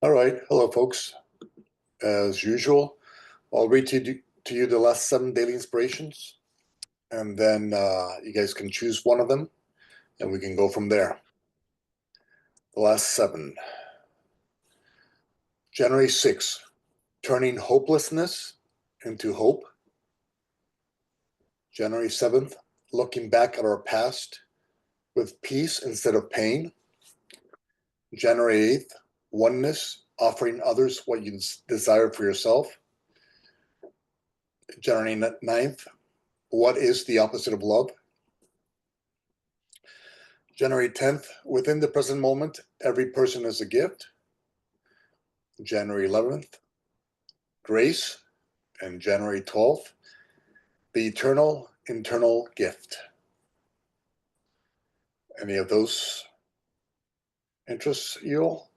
All right. Hello, folks. As usual, I'll read to you the last 7 daily inspirations, and then you guys can choose one of them, and we can go from there. The last 7. January 6th, turning hopelessness into hope. January 7th, looking back at our past with peace instead of pain. January 8th, oneness, offering others what you desire for yourself. January 9th, what is the opposite of love? January 10th, within the present moment, every person is a gift. January 11th, grace. And January 12th, the eternal internal gift. Any of those interests you all?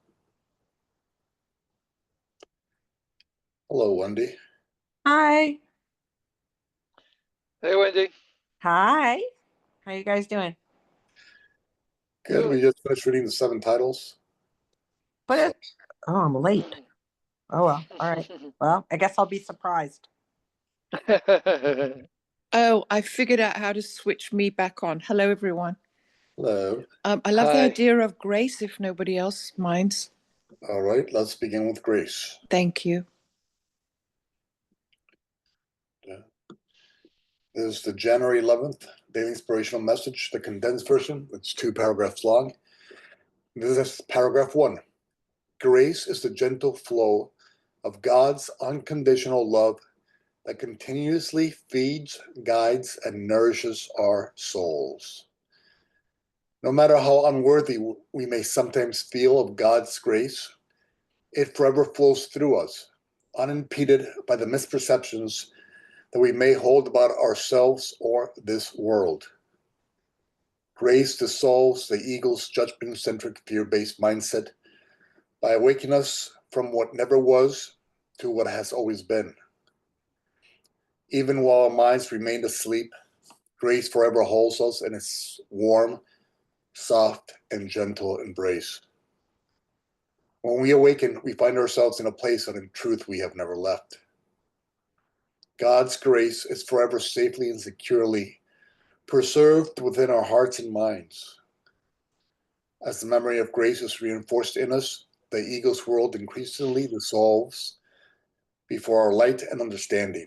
Hello, Wendy. Hi. Hey, Wendy. Hi. How you guys doing? Good. We just finished reading the 7 titles. I'm late. Oh, well. All right. Well, I guess I'll be surprised. Oh, I figured out how to switch me back on. Hello, everyone. Hello. I love the Hi. idea of grace, if nobody else minds. All right, let's begin with grace. Thank you. This is the January 11th Daily Inspirational Message, the condensed version. It's 2 paragraphs long. This is paragraph 1. Grace is the gentle flow of God's unconditional love that continuously feeds, guides, and nourishes our souls. No matter how unworthy we may sometimes feel of God's grace, it forever flows through us, unimpeded by the misperceptions that we may hold about ourselves or this world. Grace dissolves the ego's judgment-centric, fear-based mindset by awakening us from what never was to what has always been. Even while our minds remain asleep, grace forever holds us in its warm, soft, and gentle embrace. When we awaken, we find ourselves in a place that in truth we have never left. God's grace is forever safely and securely preserved within our hearts and minds. As the memory of grace is reinforced in us, the ego's world increasingly dissolves before our light and understanding.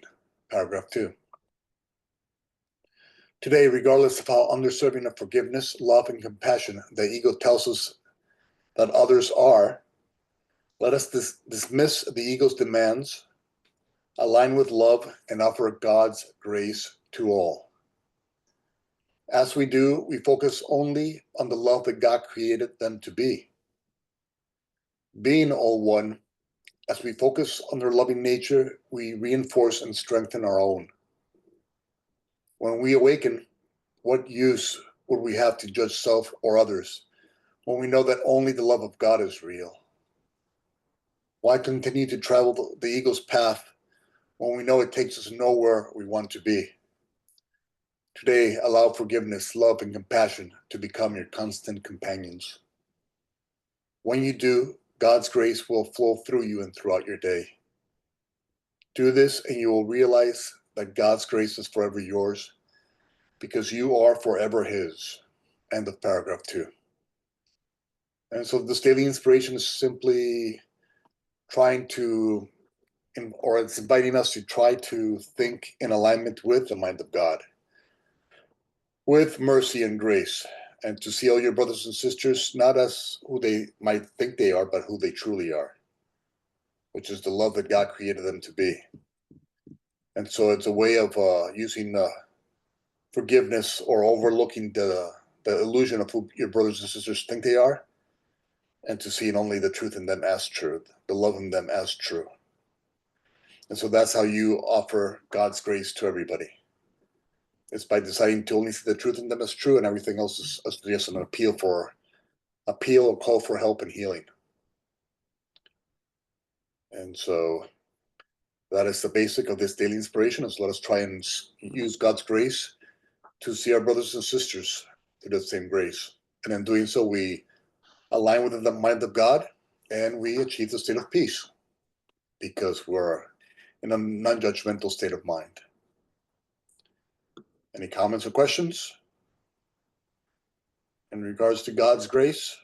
Paragraph 2. Today, regardless of how undeserving of forgiveness, love, and compassion the ego tells us that others are, let us dismiss the ego's demands, align with love, and offer God's grace to all. As we do, we focus only on the love that God created them to be. Being all one, as we focus on their loving nature, we reinforce and strengthen our own. When we awaken, what use would we have to judge self or others when we know that only the love of God is real? Why continue to travel the ego's path when we know it takes us nowhere we want to be? Today, allow forgiveness, love, and compassion to become your constant companions. When you do, God's grace will flow through you and throughout your day. Do this and you will realize that God's grace is forever yours because you are forever His. End of paragraph 2. And so this daily inspiration is simply trying to, or it's inviting us to try to think in alignment with the mind of God, with mercy and grace, and to see all your brothers and sisters not as who they might think they are, but who they truly are, which is the love that God created them to be. And so it's a way of using forgiveness or overlooking the illusion of who your brothers and sisters think they are, and to seeing only the truth in them as truth, the love in them as true. And so that's how you offer God's grace to everybody. It's by deciding to only see the truth in them as true, and everything else is just an appeal or call for help and healing. And so that is the basic of this daily inspiration, is let us try and use God's grace to see our brothers and sisters through that same grace. And in doing so, we align with the mind of God, and we achieve the state of peace because we're in a non-judgmental state of mind. Any comments or questions in regards to God's grace?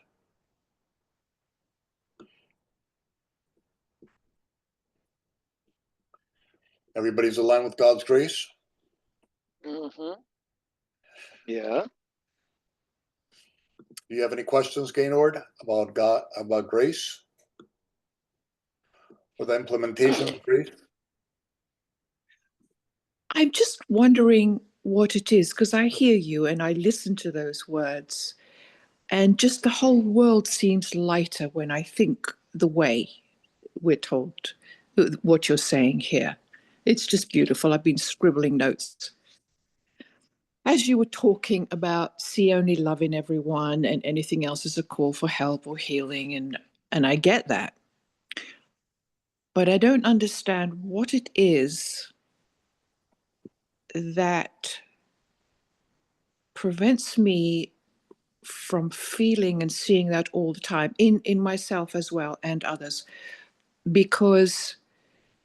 Everybody's aligned with God's grace? Mm-hmm. Yeah. Do you have any questions, Gaynord, about God, about grace, or the implementation of grace? I'm just wondering what it is, because I hear you and I listen to those words, and just the whole world seems lighter when I think the way we're told what you're saying here. It's just beautiful. I've been scribbling notes. As you were talking about see only love in everyone and anything else is a call for help or healing, and I get that. But I don't understand what it is that prevents me from feeling and seeing that all the time in myself as well and others. Because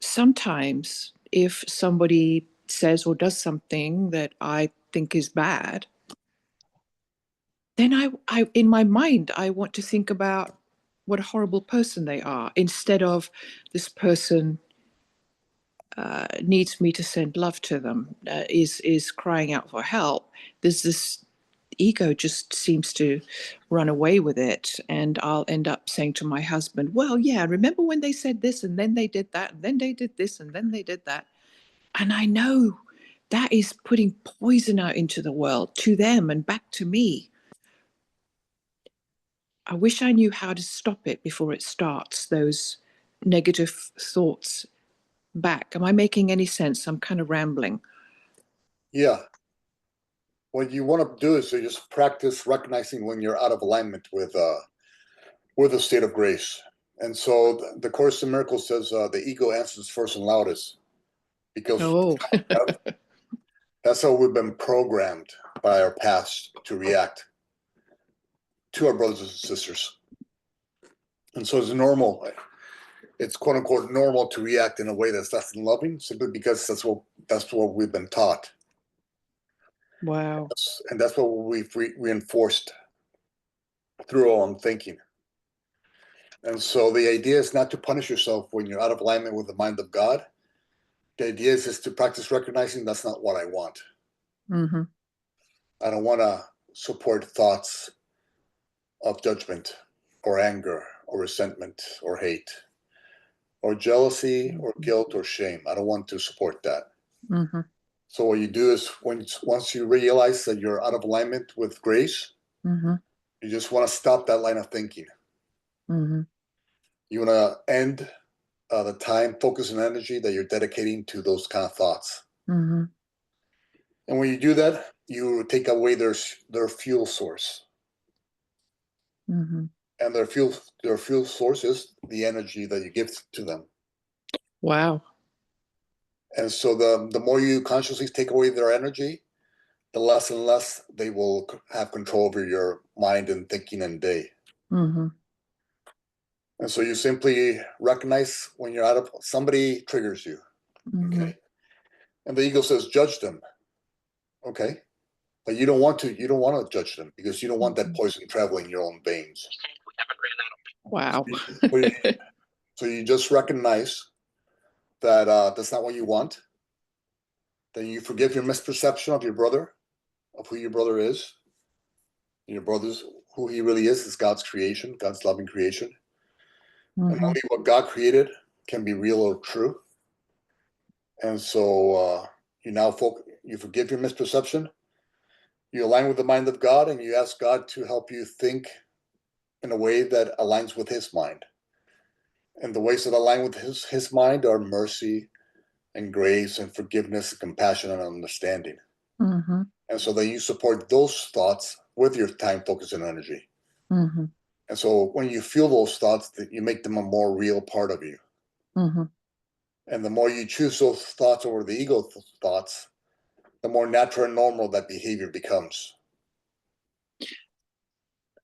sometimes if somebody says or does something that I think is bad, then I in my mind, I want to think about what a horrible person they are instead of this person needs me to send love to them, is crying out for help. There's this ego just seems to run away with it, and I'll end up saying to my husband, well, yeah, remember when they said this and then they did that and then they did this and then they did that. And I know that is putting poison out into the world, to them and back to me. I wish I knew how to stop it before it starts, those negative thoughts back. Am I making any sense? I'm kind of rambling. Yeah. What you want to do is to just practice recognizing when you're out of alignment with the state of grace. And so the Course in Miracles says the ego answers first and loudest, because Oh, that's how we've been programmed by our past to react to our brothers and sisters. And so it's normal. It's quote unquote normal to react in a way that's less than loving, simply because that's what we've been taught. wow. And that's what we've reinforced through our own thinking. And so the idea is not to punish yourself when you're out of alignment with the mind of God. The idea is just to practice recognizing that's not what I want. Mm-hmm. I don't want to support thoughts of judgment or anger or resentment or hate or jealousy or guilt or shame. I don't want to support that. Mm-hmm. So what you do is once you realize that you're out of alignment with grace, Mm-hmm. you just want to stop that line of thinking. Mm-hmm. You want to end the time, focus, and energy that you're dedicating to those kind of thoughts. Mm-hmm. And when you do that, you take away their fuel source. Mm-hmm. And their fuel source is the energy that you give to them. Wow. And so the more you consciously take away their energy, the less and less they will have control over your mind and thinking and day. Mm-hmm. And so you simply recognize when you're out of somebody triggers you. Mm-hmm. Okay. And the ego says, judge them. Okay. But you don't want to judge them because you don't want that poison traveling your own veins. Wow. So you just recognize that that's not what you want. Then you forgive your misperception of your brother, of who your brother is. Your brother's who he really is God's creation, God's loving creation. And Mm-hmm. only what God created can be real or true. And so you forgive your misperception. You align with the mind of God, and you ask God to help you think in a way that aligns with His mind. And the ways that align with His mind are mercy and grace and forgiveness and compassion and understanding. Mm-hmm. And so then you support those thoughts with your time, focus, and energy. Mm-hmm. And so when you feel those thoughts, that you make them a more real part of you. Mm-hmm. And the more you choose those thoughts over the ego thoughts, the more natural and normal that behavior becomes.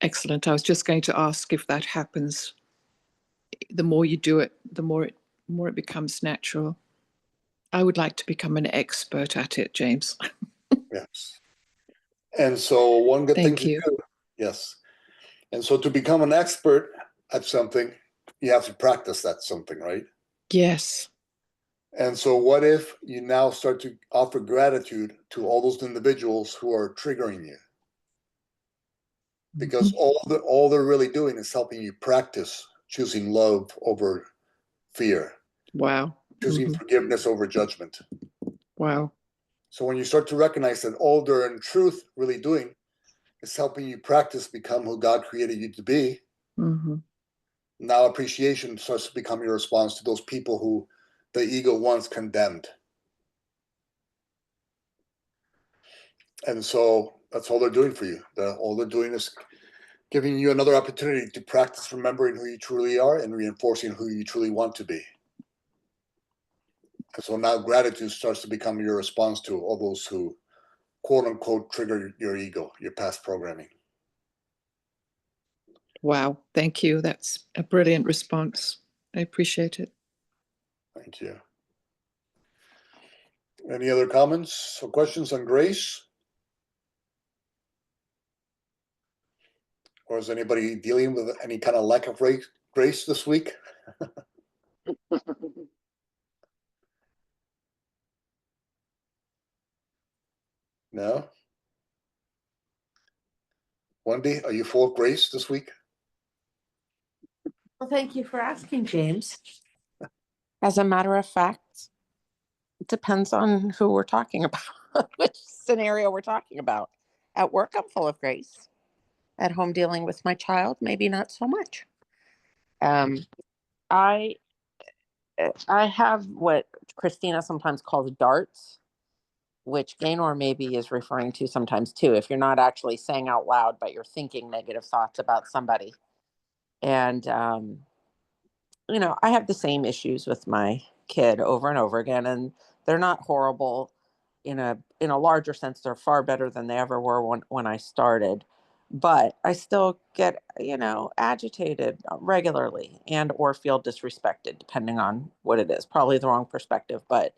Excellent. I was just going to ask if that happens the more you do it, the more it becomes natural. I would like to become an expert at it, James. Yes. And so one good thing Thank to you. do, yes. And so to become an expert at something, you have to practice that something, right? Yes. And so what if you now start to offer gratitude to all those individuals who are triggering you? Because all they're really doing is helping you practice choosing love over fear, Wow. choosing forgiveness over judgment. Wow. So when you start to recognize that all they're in truth really doing is helping you practice become who God created you to be, now appreciation starts to become your response to those people who the ego once condemned. And so that's all they're doing for you. All they're doing is giving you another opportunity to practice remembering who you truly are and reinforcing who you truly want to be. And so now gratitude starts to become your response to all those who, quote unquote, trigger your ego, your past programming. Wow. Thank you. That's a brilliant response. I appreciate it. Thank you. Any other comments or questions on grace? Or is anybody dealing with any kind of lack of grace this week? No? Wendy, are you full of grace this week? Well, thank you for asking, James. As a matter of fact, it depends on who we're talking about, which scenario we're talking about. At work, I'm full of grace. At home, dealing with my child, maybe not so much. I I have what Christina sometimes calls darts, which Gaynor maybe is referring to sometimes too. If you're not actually saying out loud, but you're thinking negative thoughts about somebody, and I have the same issues with my kid over and over again, and they're not horrible in a larger sense. They're far better than they ever were when I started, but I still get, agitated regularly and or feel disrespected, depending on what it is. Probably the wrong perspective, but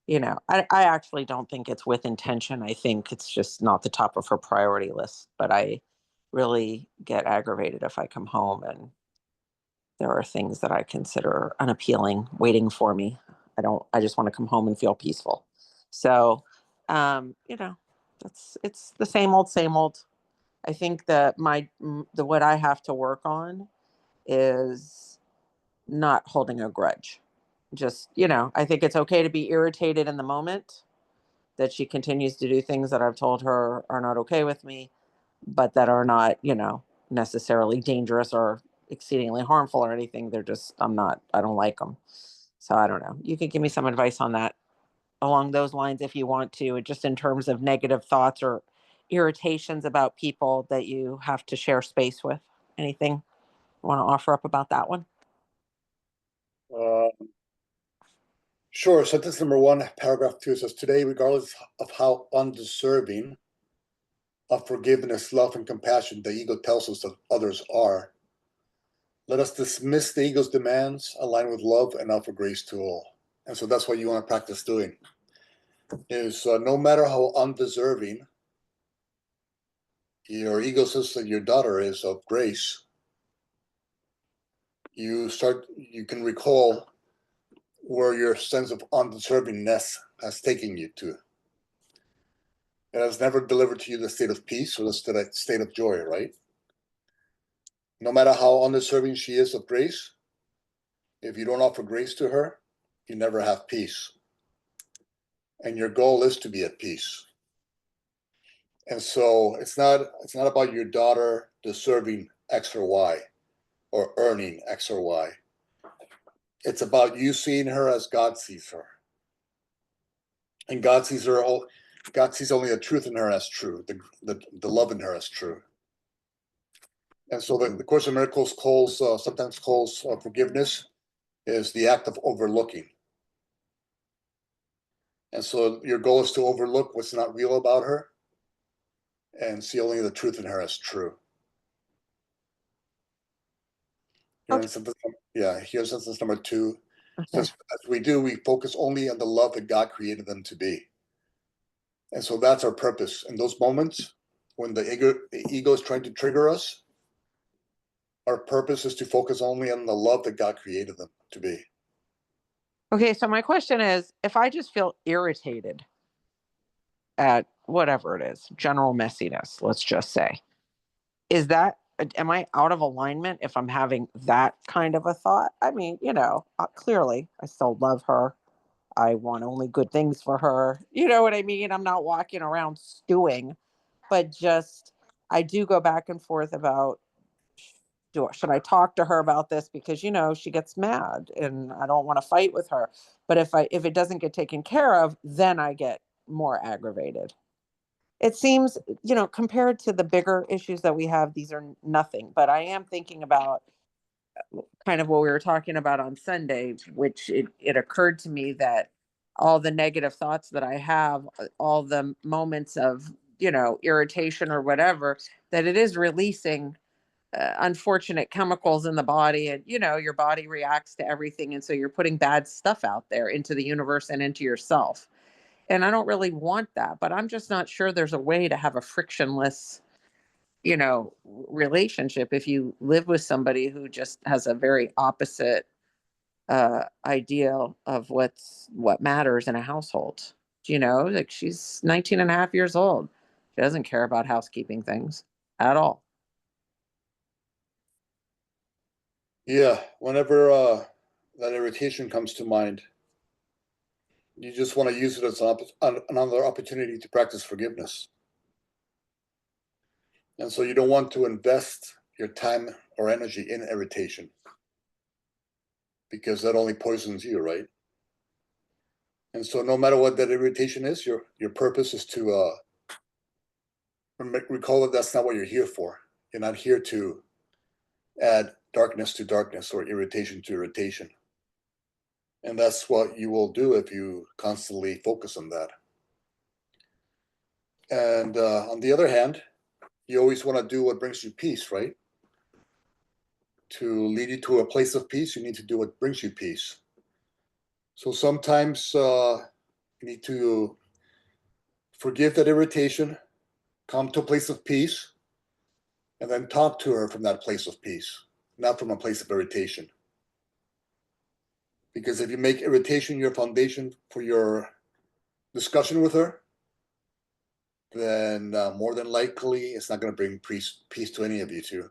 I actually don't think it's with intention. I think it's just not the top of her priority list, but I really get aggravated if I come home and there are things that I consider unappealing waiting for me. I just want to come home and feel peaceful. So, it's the same old, same old. I think that what I have to work on is not holding a grudge. Just, I think it's okay to be irritated in the moment that she continues to do things that I've told her are not okay with me, but that are not, necessarily dangerous or exceedingly harmful or anything. I don't like them. So I don't know. You could give me some advice on that along those lines if you want to, just in terms of negative thoughts or irritations about people that you have to share space with. Anything you want to offer up about that one? Uh, sure. Sentence number 1, paragraph 2 says, today, regardless of how undeserving of forgiveness, love, and compassion the ego tells us that others are, let us dismiss the ego's demands, align with love, and offer grace to all. And so that's what you want to practice doing, is no matter how undeserving your ego says that your daughter is of grace, you can recall where your sense of undeservingness has taken you to. It has never delivered to you the state of peace or the state of joy, right? No matter how undeserving she is of grace, if you don't offer grace to her, you never have peace. And your goal is to be at peace. And so it's not about your daughter deserving X or Y or earning X or Y. It's about you seeing her as God sees her. And God sees only the truth in her as true, the love in her as true. And so the Course in Miracles sometimes calls forgiveness is the act of overlooking. And so your goal is to overlook what's not real about her and see only the truth in her as true. Here Okay. in sentence, here's sentence number 2. It Okay. says, as we do, we focus only on the love that God created them to be. And so that's our purpose. In those moments when the ego is trying to trigger us, our purpose is to focus only on the love that God created them to be. Okay, so my question is, if I just feel irritated at whatever it is, general messiness, let's just say, am I out of alignment if I'm having that kind of a thought? I mean, clearly I still love her. I want only good things for her. You know what I mean? I'm not walking around stewing, but just I do go back and forth about, should I talk to her about this, because she gets mad and I don't want to fight with her. But if it doesn't get taken care of, then I get more aggravated. It seems, compared to the bigger issues that we have, these are nothing. But I am thinking about kind of what we were talking about on Sunday, which it occurred to me that all the negative thoughts that I have, all the moments of, irritation or whatever, that it is releasing unfortunate chemicals in the body, and your body reacts to everything, and so you're putting bad stuff out there into the universe and into yourself. And I don't really want that, but I'm just not sure there's a way to have a frictionless relationship if you live with somebody who just has a very opposite ideal of what matters in a household. Like, she's 19 and a half years old. She doesn't care about housekeeping things at all. Yeah, whenever that irritation comes to mind, you just want to use it as another opportunity to practice forgiveness. And so you don't want to invest your time or energy in irritation, because that only poisons you, right? And so no matter what that irritation is, your purpose is to recall that that's not what you're here for. You're not here to add darkness to darkness or irritation to irritation. And that's what you will do if you constantly focus on that. And on the other hand, you always want to do what brings you peace, right? To lead you to a place of peace, you need to do what brings you peace. So sometimes you need to forgive that irritation, come to a place of peace, and then talk to her from that place of peace, not from a place of irritation. Because if you make irritation your foundation for your discussion with her, then more than likely it's not going to bring peace to any of you two.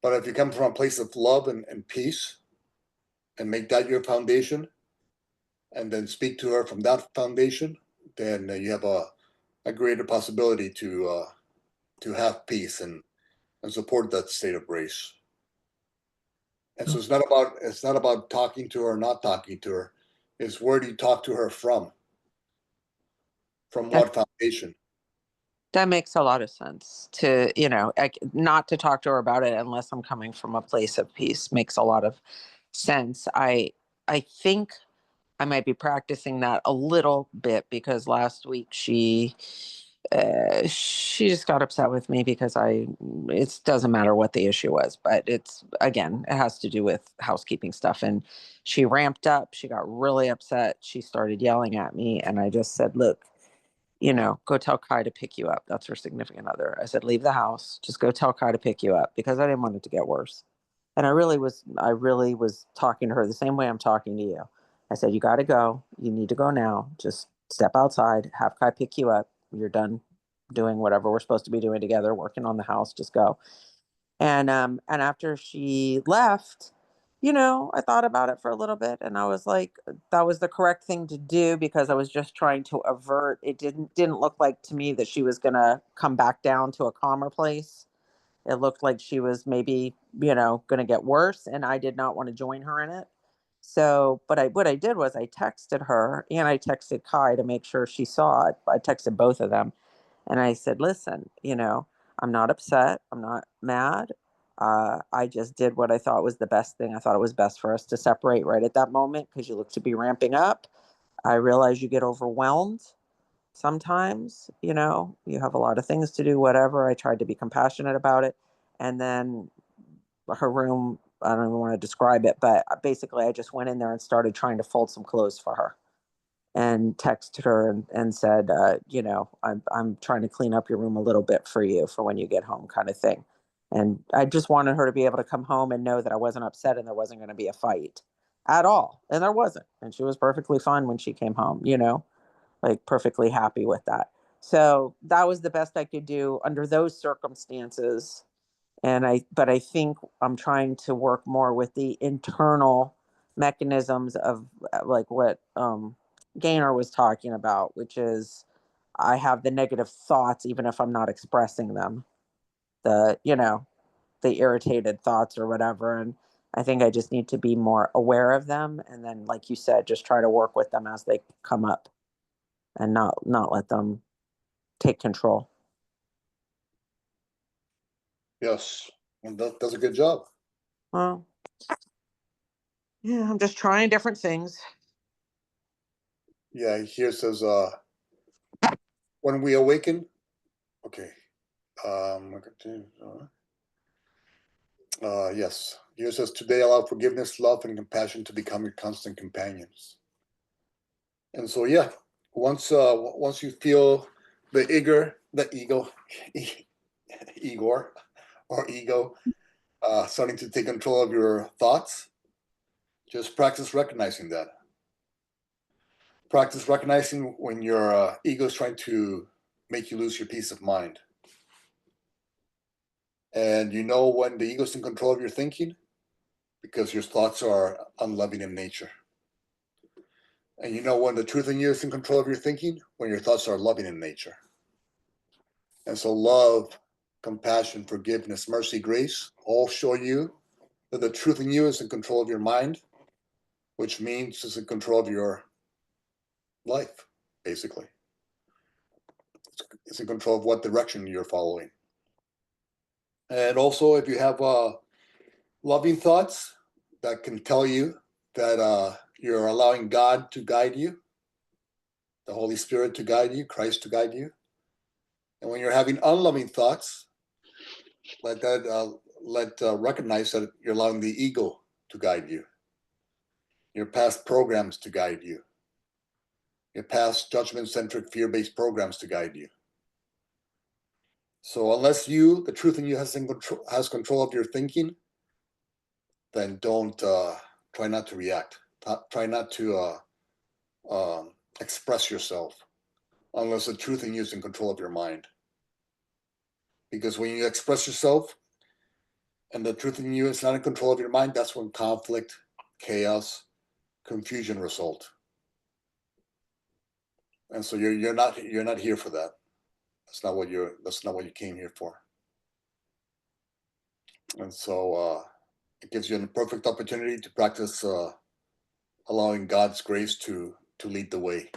But if you come from a place of love and peace and make that your foundation, and then speak to her from that foundation, then you have a greater possibility to have peace and support that state of grace. And so it's not about talking to her or not talking to her. It's where do you talk to her from? From That what foundation? that makes a lot of sense. To not to talk to her about it unless I'm coming from a place of peace makes a lot of sense. I think I might be practicing that a little bit, because last week she just got upset with me because it doesn't matter what the issue was, but it has to do with housekeeping stuff. And she ramped up, she got really upset, she started yelling at me, and I just said, look, go tell Kai to pick you up. That's her significant other. I said, leave the house, just go tell Kai to pick you up, because I didn't want it to get worse. And I really was talking to her the same way I'm talking to you. I said, you got to go. You need to go now. Just step outside, have Kai pick you up. You're done doing whatever we're supposed to be doing together, working on the house. Just go. And after she left, I thought about it for a little bit, and I was like, that was the correct thing to do, because I was just trying to avert. It didn't look like to me that she was gonna come back down to a calmer place. It looked like she was maybe, going to get worse, and I did not want to join her in it. So, but what I did was I texted her and I texted Kai to make sure she saw it. I texted both of them, and I said, listen, I'm not upset. I'm not mad. I just did what I thought was the best thing. I thought it was best for us to separate right at that moment, because you look to be ramping up. I realize you get overwhelmed sometimes, you have a lot of things to do, whatever. I tried to be compassionate about it. And then her room. I don't even want to describe it, but basically I just went in there and started trying to fold some clothes for her and texted her and said, I'm trying to clean up your room a little bit for you for when you get home, kind of thing. And I just wanted her to be able to come home and know that I wasn't upset and there wasn't going to be a fight at all. And there wasn't. And she was perfectly fine when she came home, like perfectly happy with that. So that was the best I could do under those circumstances. But I think I'm trying to work more with the internal mechanisms of like what Gaynor was talking about, which is I have the negative thoughts even if I'm not expressing them. The irritated thoughts or whatever. And I think I just need to be more aware of them. And then, like you said, just try to work with them as they come up and not let them take control. Yes, and that does a good job. Well, yeah, I'm just trying different things. Yeah, here it says, when we awaken, okay. Yes, here it says, today allow forgiveness, love, and compassion to become your constant companions. And so, yeah, once you feel the Igor or ego starting to take control of your thoughts, just practice recognizing that. Practice recognizing when your ego is trying to make you lose your peace of mind. And you know when the ego is in control of your thinking because your thoughts are unloving in nature. And you know when the truth in you is in control of your thinking when your thoughts are loving in nature. And so love, compassion, forgiveness, mercy, grace all show you that the truth in you is in control of your mind, which means it's in control of your life, basically. It's in control of what direction you're following. And also, if you have loving thoughts that can tell you that you're allowing God to guide you, the Holy Spirit to guide you, Christ to guide you. And when you're having unloving thoughts, recognize that you're allowing the ego to guide you, your past programs to guide you, your past judgment-centric, fear-based programs to guide you. So unless the truth in you has control of your thinking, then don't try not to react. Try not to express yourself unless the truth in you is in control of your mind. Because when you express yourself and the truth in you is not in control of your mind, that's when conflict, chaos, confusion result. And so you're not here for that. That's not what you came here for. And so it gives you a perfect opportunity to practice allowing God's grace to lead the way,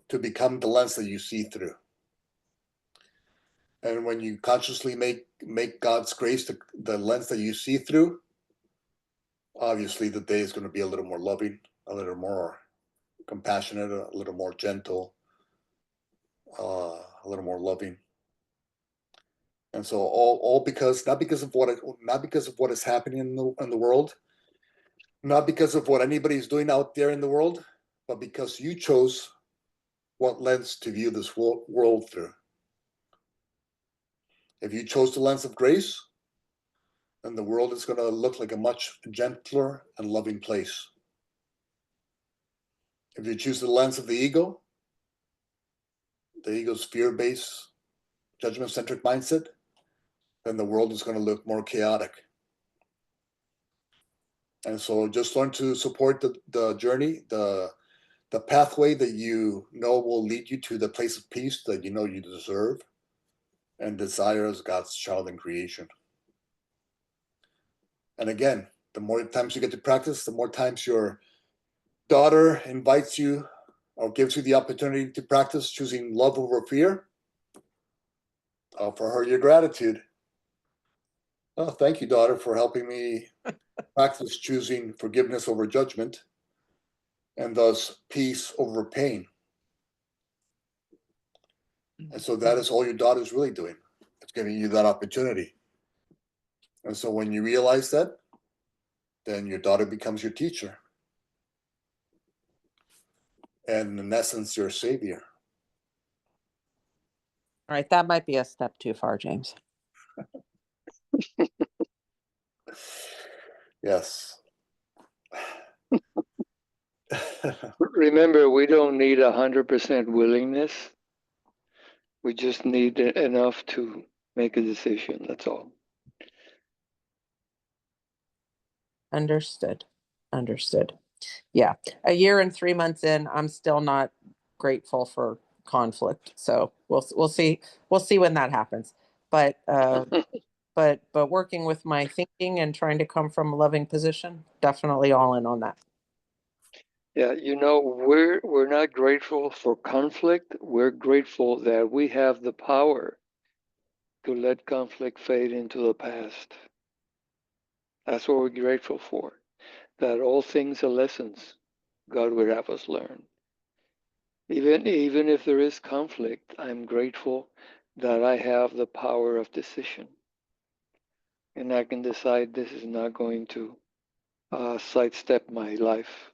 to become the lens that you see through. And when you consciously make God's grace the lens that you see through, obviously the day is going to be a little more loving, a little more compassionate, a little more gentle, a little more loving. And so all because not because of what is happening in the world, not because of what anybody's doing out there in the world, but because you chose what lens to view this world through. If you chose the lens of grace, then the world is going to look like a much gentler and loving place. If you choose the lens of the ego's fear-based, judgment-centric mindset, then the world is going to look more chaotic. And so just learn to support the journey, the pathway that you know will lead you to the place of peace that you know you deserve and desire as God's child in creation. And again, the more times you get to practice, the more times your daughter invites you or gives you the opportunity to practice choosing love over fear. Offer her your gratitude. Oh, thank you, daughter, for helping me practice choosing forgiveness over judgment and thus peace over pain. And so that is all your daughter's really doing. It's giving you that opportunity. And so when you realize that, then your daughter becomes your teacher. And in essence, your savior. All right, that might be a step too far, James. Yes. Remember, we don't need 100% willingness. We just need enough to make a decision. That's all. Understood. Understood. Yeah. A year and 3 months in, I'm still not grateful for conflict. So we'll see when that happens. But but working with my thinking and trying to come from a loving position, definitely all in on that. Yeah, we're not grateful for conflict. We're grateful that we have the power to let conflict fade into the past. That's what we're grateful for. That all things are lessons God would have us learn. Even if there is conflict, I'm grateful that I have the power of decision. And I can decide this is not going to sidestep my life.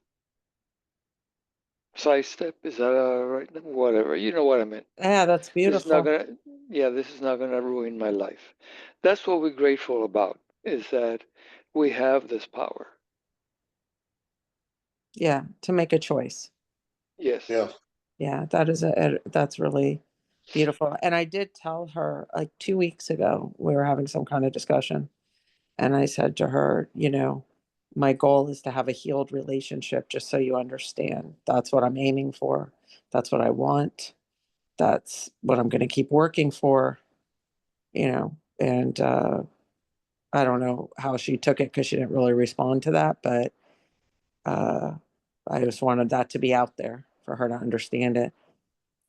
Sidestep, is that right? Whatever, you know what I meant. Yeah, that's This is not beautiful. this is not gonna ruin my life. That's what we're grateful about, is that we have this power. Yeah, to make a choice. Yes. Yeah. Yeah, that's really beautiful. And I did tell her like 2 weeks ago, we were having some kind of discussion. And I said to her, my goal is to have a healed relationship, just so you understand. That's what I'm aiming for. That's what I want. That's what I'm going to keep working for, And I don't know how she took it because she didn't really respond to that. But uh, I just wanted that to be out there for her to understand it.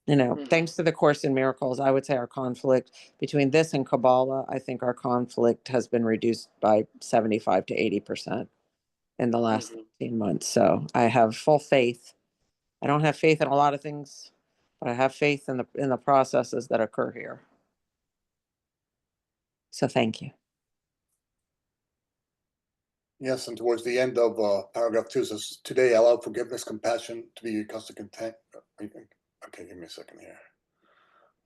Mm-hmm. Thanks to the Course in Miracles, I would say our conflict between this and Kabbalah, I think our conflict has been reduced by 75 to 80% in the last Mm-hmm. 18 months. So I have full faith. I don't have faith in a lot of things, but I have faith in the processes that occur here. So thank you. Yes, and towards the end of paragraph 2 says, today allow forgiveness, compassion to be your constant content. Okay, give me a second here.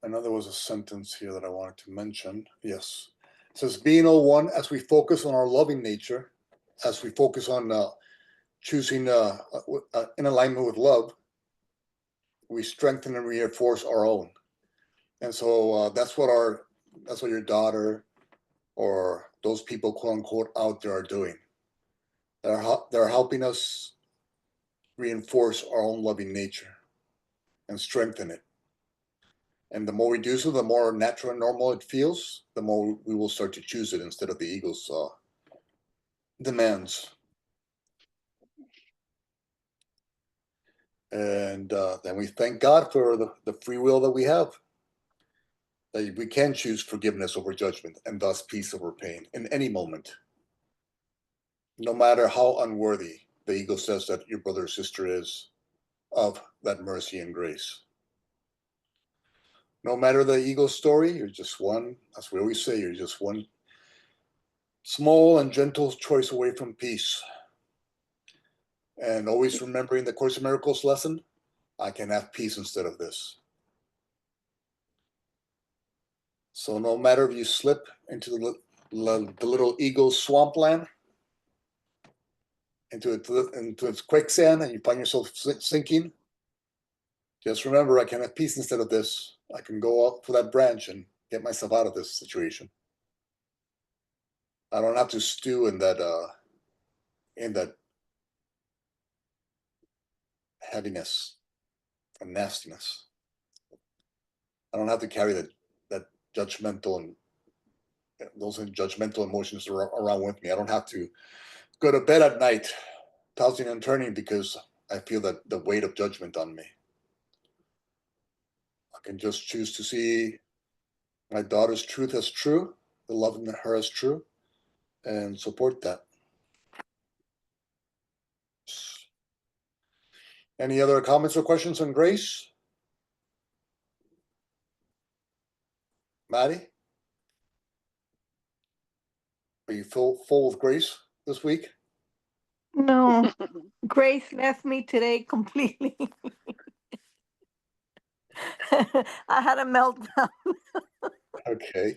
I know there was a sentence here that I wanted to mention. Yes. It says, being all one, as we focus on our loving nature, as we focus on choosing in alignment with love, we strengthen and reinforce our own. And so that's what your daughter or those people, quote unquote, out there are doing. They're helping us reinforce our own loving nature and strengthen it. And the more we do so, the more natural and normal it feels, the more we will start to choose it instead of the ego's demands. And then we thank God for the free will that we have, that we can choose forgiveness over judgment and thus peace over pain in any moment, no matter how unworthy the ego says that your brother or sister is of that mercy and grace. No matter the ego story, you're just one, as we always say, you're just one small and gentle choice away from peace. And always remembering the Course in Miracles lesson, I can have peace instead of this. So no matter if you slip into the little ego swampland, into its quicksand, and you find yourself sinking, just remember, I can have peace instead of this. I can go up for that branch and get myself out of this situation. I don't have to stew in that heaviness and nastiness. I don't have to carry that judgmental and those judgmental emotions around with me. I don't have to go to bed at night tossing and turning because I feel that the weight of judgment on me. I can just choose to see my daughter's truth as true, the love in her as true, and support that. Any other comments or questions on Grace? Maddie? Are you full of grace this week? No, Grace left me today completely. I had a meltdown, Okay.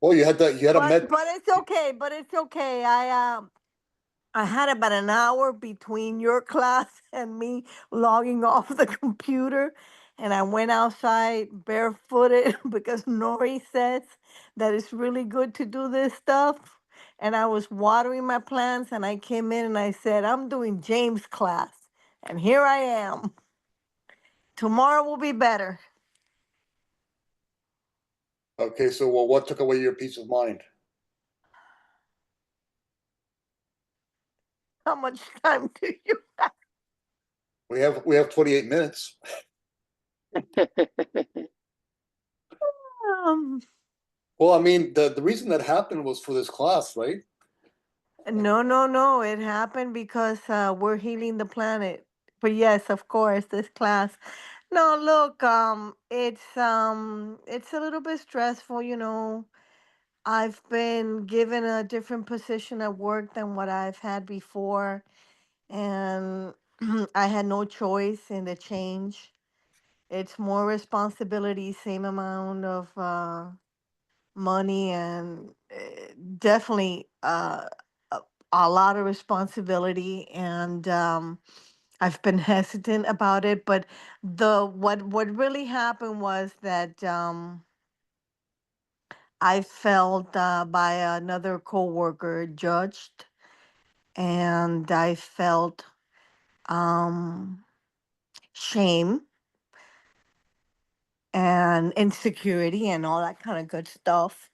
Well, you had that. You had a med. but it's okay. But it's okay. I had about an hour between your class and me logging off the computer, and I went outside barefooted because Nori says that it's really good to do this stuff. And I was watering my plants, and I came in and I said, I'm doing James' class, and here I am. Tomorrow will be better. Okay, so well, what took away your peace of mind? How much time do you have? We have 28 minutes. Um, Well, I mean, the reason that happened was for this class, right? no. It happened because we're healing the planet. But yes, of course, this class. No, look, it's a little bit stressful, you know. I've been given a different position at work than what I've had before, and I had no choice in the change. It's more responsibility, same amount of money, and definitely a, a lot of responsibility. And I've been hesitant about it, but the what really happened was that I felt by another coworker judged, and I felt um, shame and insecurity and all that kind of good stuff.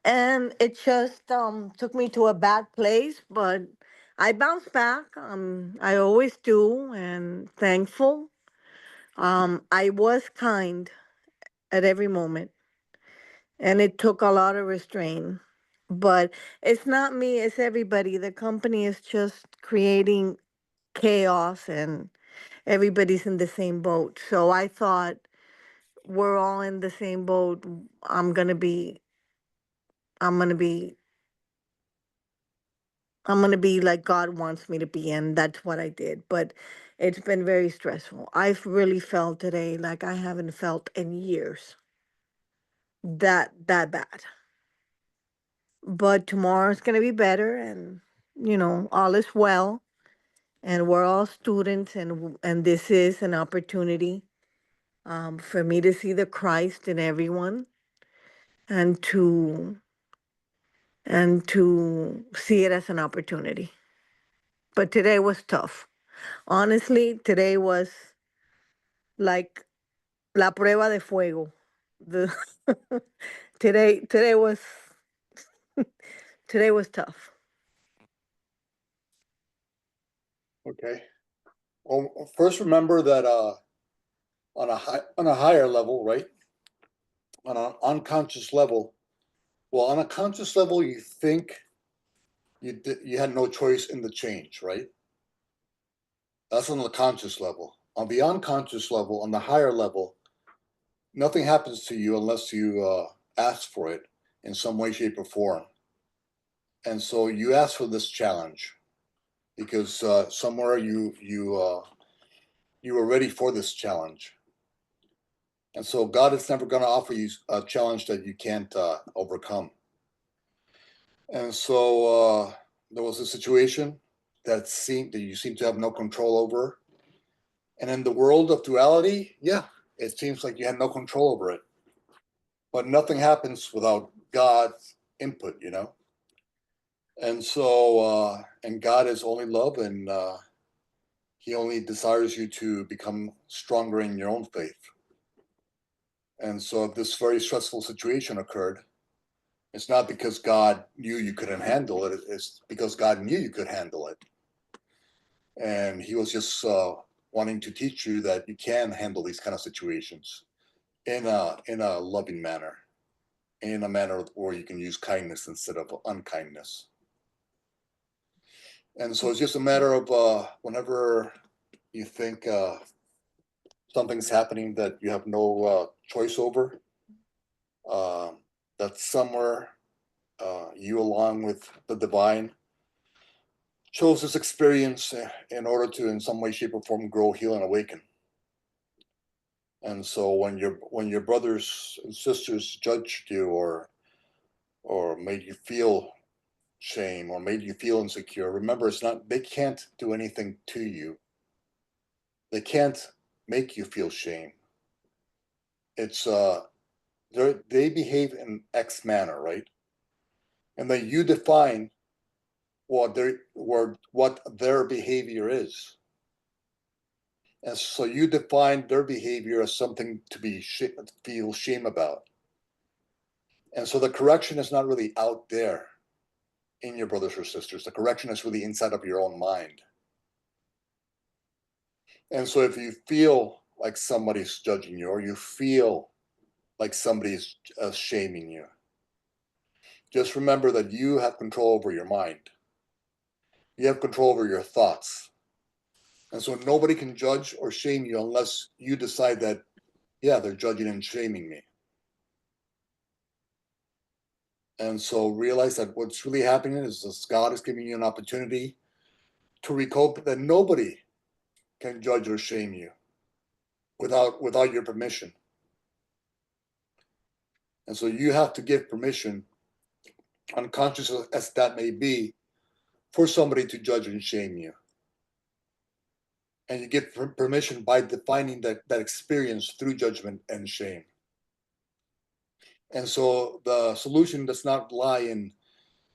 And it just took me to a bad place, but I bounced back. I always do, and thankful. I was kind at every moment, and it took a lot of restraint. But it's not me; it's everybody. The company is just creating chaos, and everybody's in the same boat. So I thought we're all in the same boat. I'm gonna be. I'm gonna be I'm going to be like God wants me to be, and that's what I did. But it's been very stressful. I've really felt today like I haven't felt in years that bad. But tomorrow's going to be better, and all is well, and we're all students, and this is an opportunity for me to see the Christ in everyone, and to see it as an opportunity. But today was tough. Honestly, today was like la prueba de fuego. The today was today was tough. Okay. Well, first remember that on a higher level, right? On an unconscious level. Well, on a conscious level, you think you had no choice in the change, right? That's on the conscious level. On the unconscious level, on the higher level, nothing happens to you unless you ask for it in some way, shape, or form. And so you ask for this challenge because somewhere you were ready for this challenge. And so God is never going to offer you a challenge that you can't overcome. And so there was a situation that you seem to have no control over. And in the world of duality, yeah, it seems like you had no control over it. But nothing happens without God's input, you know? And so, and God is only love, and He only desires you to become stronger in your own faith. And so, if this very stressful situation occurred, it's not because God knew you couldn't handle it, it's because God knew you could handle it. And He was just wanting to teach you that you can handle these kind of situations in a loving manner, in a manner where you can use kindness instead of unkindness. And so it's just a matter of whenever you think something's happening that you have no choice over, uh, that somewhere You, along with the divine, chose this experience in order to, in some way, shape, or form, grow, heal, and awaken. And so, when your brothers and sisters judged you, or made you feel shame, or made you feel insecure, remember, it's not, they can't do anything to you. They can't make you feel shame. It's they behave in X manner, right? And then you define what their behavior is. And so you define their behavior as something to feel shame about. And so the correction is not really out there in your brothers or sisters. The correction is really inside of your own mind. And so if you feel like somebody's judging you, or you feel like somebody's shaming you, just remember that you have control over your mind. You have control over your thoughts. And so nobody can judge or shame you unless you decide that, yeah, they're judging and shaming me. And so realize that what's really happening is that God is giving you an opportunity to recall that nobody can judge or shame you without your permission. And so you have to give permission, unconscious as that may be, for somebody to judge and shame you. And you give permission by defining that experience through judgment and shame. And so the solution does not lie in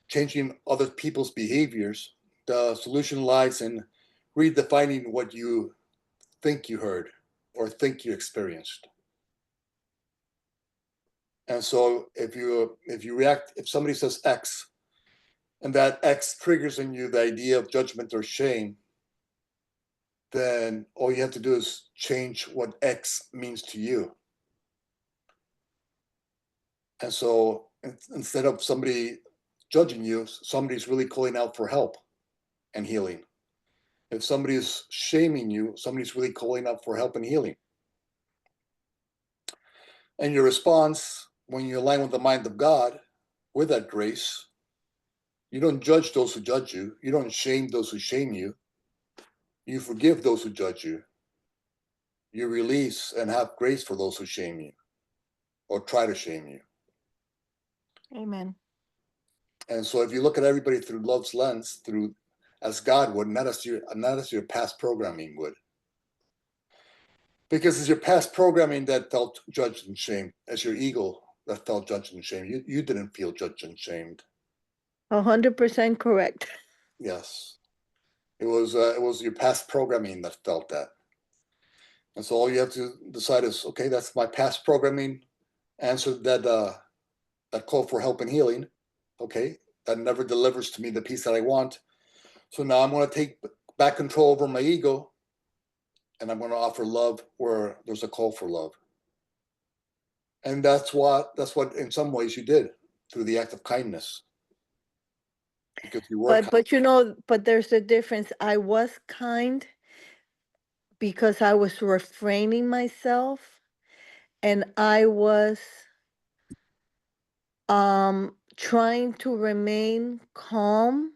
changing other people's behaviors. The solution lies in redefining what you think you heard or think you experienced. And so if somebody says X, and that X triggers in you the idea of judgment or shame, then all you have to do is change what X means to you. And so instead of somebody judging you, somebody's really calling out for help and healing. If somebody's shaming you, somebody's really calling out for help and healing. And your response, when you align with the mind of God, with that grace, you don't judge those who judge you. You don't shame those who shame you. You forgive those who judge you. You release and have grace for those who shame you or try to shame you. Amen. And so if you look at everybody through love's lens, through as God would, not as your past programming would. Because it's your past programming that felt judged and shamed, as your ego that felt judged and shamed. You didn't feel judged and shamed. 100% correct. Yes. It was your past programming that felt that. And so all you have to decide is, okay, that's my past programming. Answer that call for help and healing. Okay, that never delivers to me the peace that I want. So now I'm going to take back control over my ego, and I'm going to offer love where there's a call for love. And that's what in some ways you did through the act of kindness, because you were kind. But there's a difference. I was kind because I was refraining myself, and I was trying to remain calm,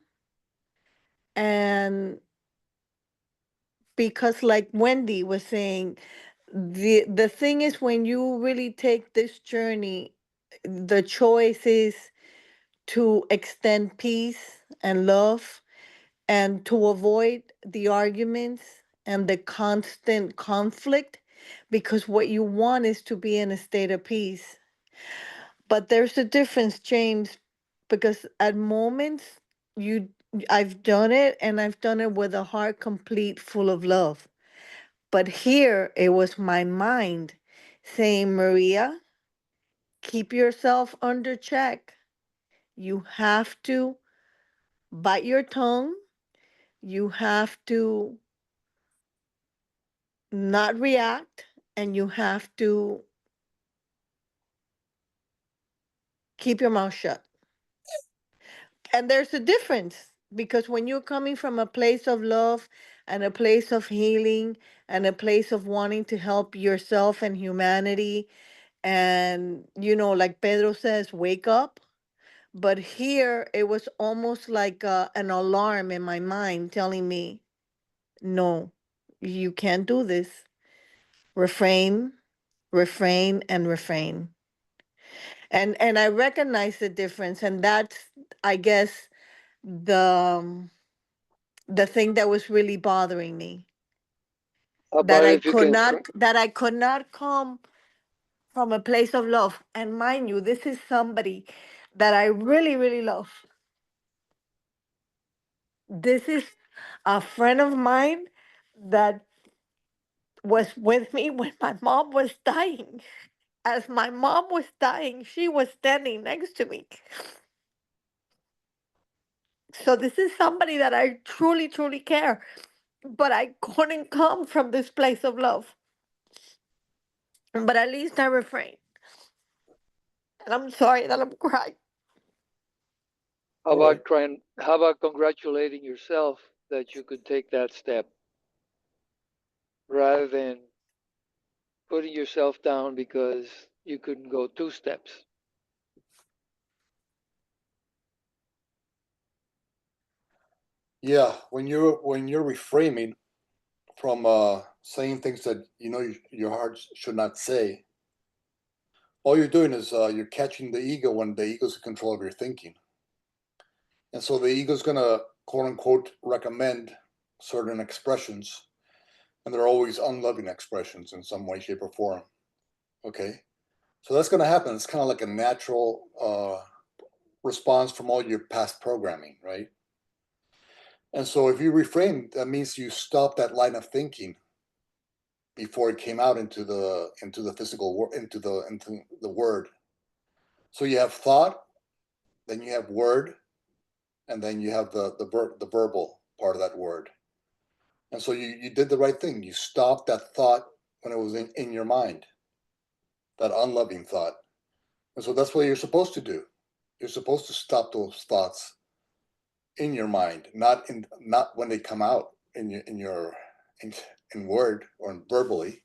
and because like Wendy was saying, the thing is, when you really take this journey, the choice is to extend peace and love, and to avoid the arguments and the constant conflict, because what you want is to be in a state of peace. But there's a difference, James, because at moments you I've done it, and I've done it with a heart complete full of love. But here it was my mind saying, Maria, keep yourself under check. You have to bite your tongue. You have to not react, and you have to keep your mouth shut. And there's a difference, because when you're coming from a place of love and a place of healing and a place of wanting to help yourself and humanity, and like Pedro says, wake up. But here it was almost like an alarm in my mind telling me, no, you can't do this. Refrain, refrain, and refrain. And I recognize the difference, and that's, I guess, the the thing that was really bothering me, How about if you can that I could not come from a place of love. And mind you, this is somebody that I really, really love. This is a friend of mine that was with me when my mom was dying. As my mom was dying, she was standing next to me. So this is somebody that I truly, truly care. But I couldn't come from this place of love. But at least I refrained. And I'm sorry that I'm crying. how about trying how about congratulating yourself that you could take that step rather than putting yourself down because you couldn't go 2 steps? Yeah, when you're reframing from saying things that you know your heart should not say, all you're doing is you're catching the ego when the ego's in control of your thinking. And so the ego's going to, quote unquote, recommend certain expressions, and they're always unloving expressions in some way, shape, or form. Okay? So that's going to happen. It's kind of like a natural response from all your past programming, right? And so if you reframe, that means you stop that line of thinking before it came out into the physical into the word. So you have thought, then you have word, and then you have the verbal part of that word. And so you did the right thing. You stopped that thought when it was in your mind, that unloving thought. And so that's what you're supposed to do. You're supposed to stop those thoughts in your mind, not when they come out in word or verbally.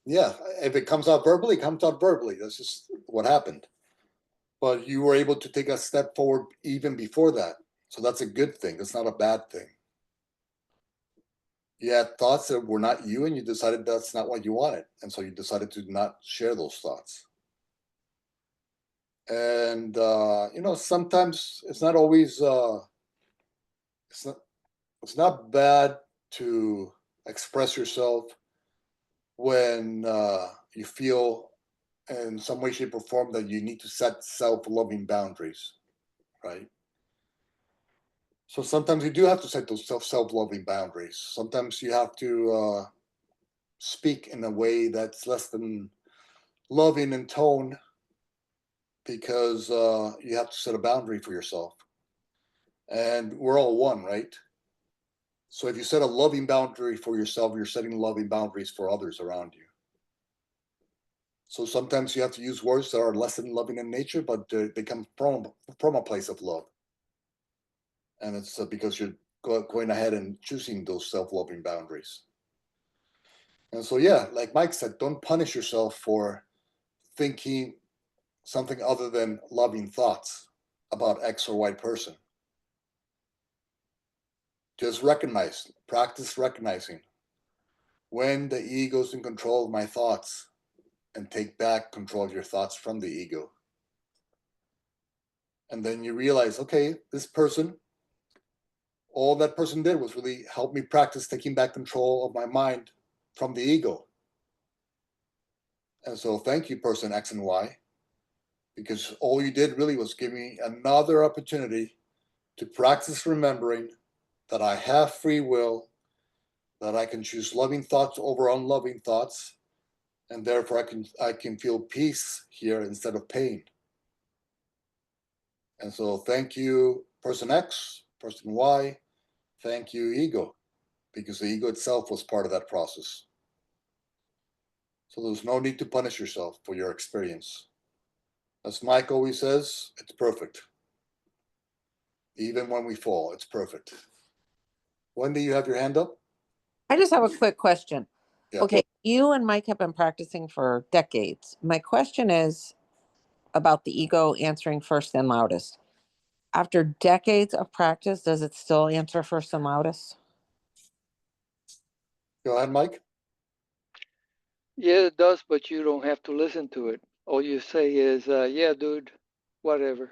Yeah, if it comes out verbally, it comes out verbally. That's just what happened. But you were able to take a step forward even before that. So that's a good thing. That's not a bad thing. You had thoughts that were not you, and you decided that's not what you wanted. And so you decided to not share those thoughts. And, sometimes it's not always, it's not, it's not bad to express yourself when you feel in some way, shape, or form that you need to set self-loving boundaries, right? So sometimes you do have to set those self-loving boundaries. Sometimes you have to speak in a way that's less than loving in tone because you have to set a boundary for yourself. And we're all one, right? So if you set a loving boundary for yourself, you're setting loving boundaries for others around you. So sometimes you have to use words that are less than loving in nature, but they come from a place of love. And it's because you're going ahead and choosing those self-loving boundaries. And so, yeah, like Mike said, don't punish yourself for thinking something other than loving thoughts about X or Y person. Just practice recognizing when the ego's in control of my thoughts and take back control of your thoughts from the ego. And then you realize, okay, this person, all that person did was really help me practice taking back control of my mind from the ego. And so thank you, person X and Y, because all you did really was give me another opportunity to practice remembering that I have free will, that I can choose loving thoughts over unloving thoughts, and therefore I can feel peace here instead of pain. And so thank you, person X, person Y, thank you, ego, because the ego itself was part of that process. So there's no need to punish yourself for your experience. As Mike always says, it's perfect. Even when we fall, it's perfect. Wendy, you have your hand up? I just have a quick question. Yeah. Okay, you and Mike have been practicing for decades. My question is, about the ego answering first and loudest. After decades of practice, does it still answer first and loudest? Go ahead, Mike. Yeah, it does, but you don't have to listen to it. All you say is, yeah, dude, whatever.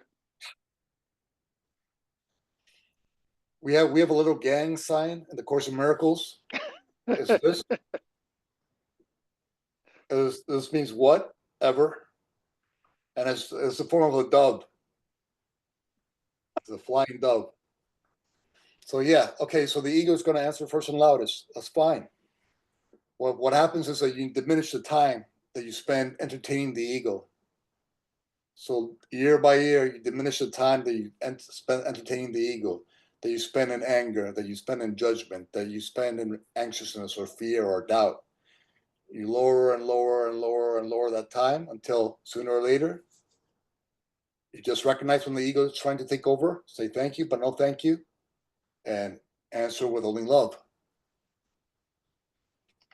We have a little gang sign in the Course of Miracles. Is this? This means whatever, and it's the form of a dove. It's a flying dove. So yeah, okay. So the ego is going to answer first and loudest. That's fine. What happens is that you diminish the time that you spend entertaining the ego. So year by year, you diminish the time that you spend entertaining the ego, that you spend in anger, that you spend in judgment, that you spend in anxiousness or fear or doubt. You lower and lower and lower and lower that time until sooner or later, you just recognize when the ego is trying to take over, say thank you, but no thank you, and answer with only love.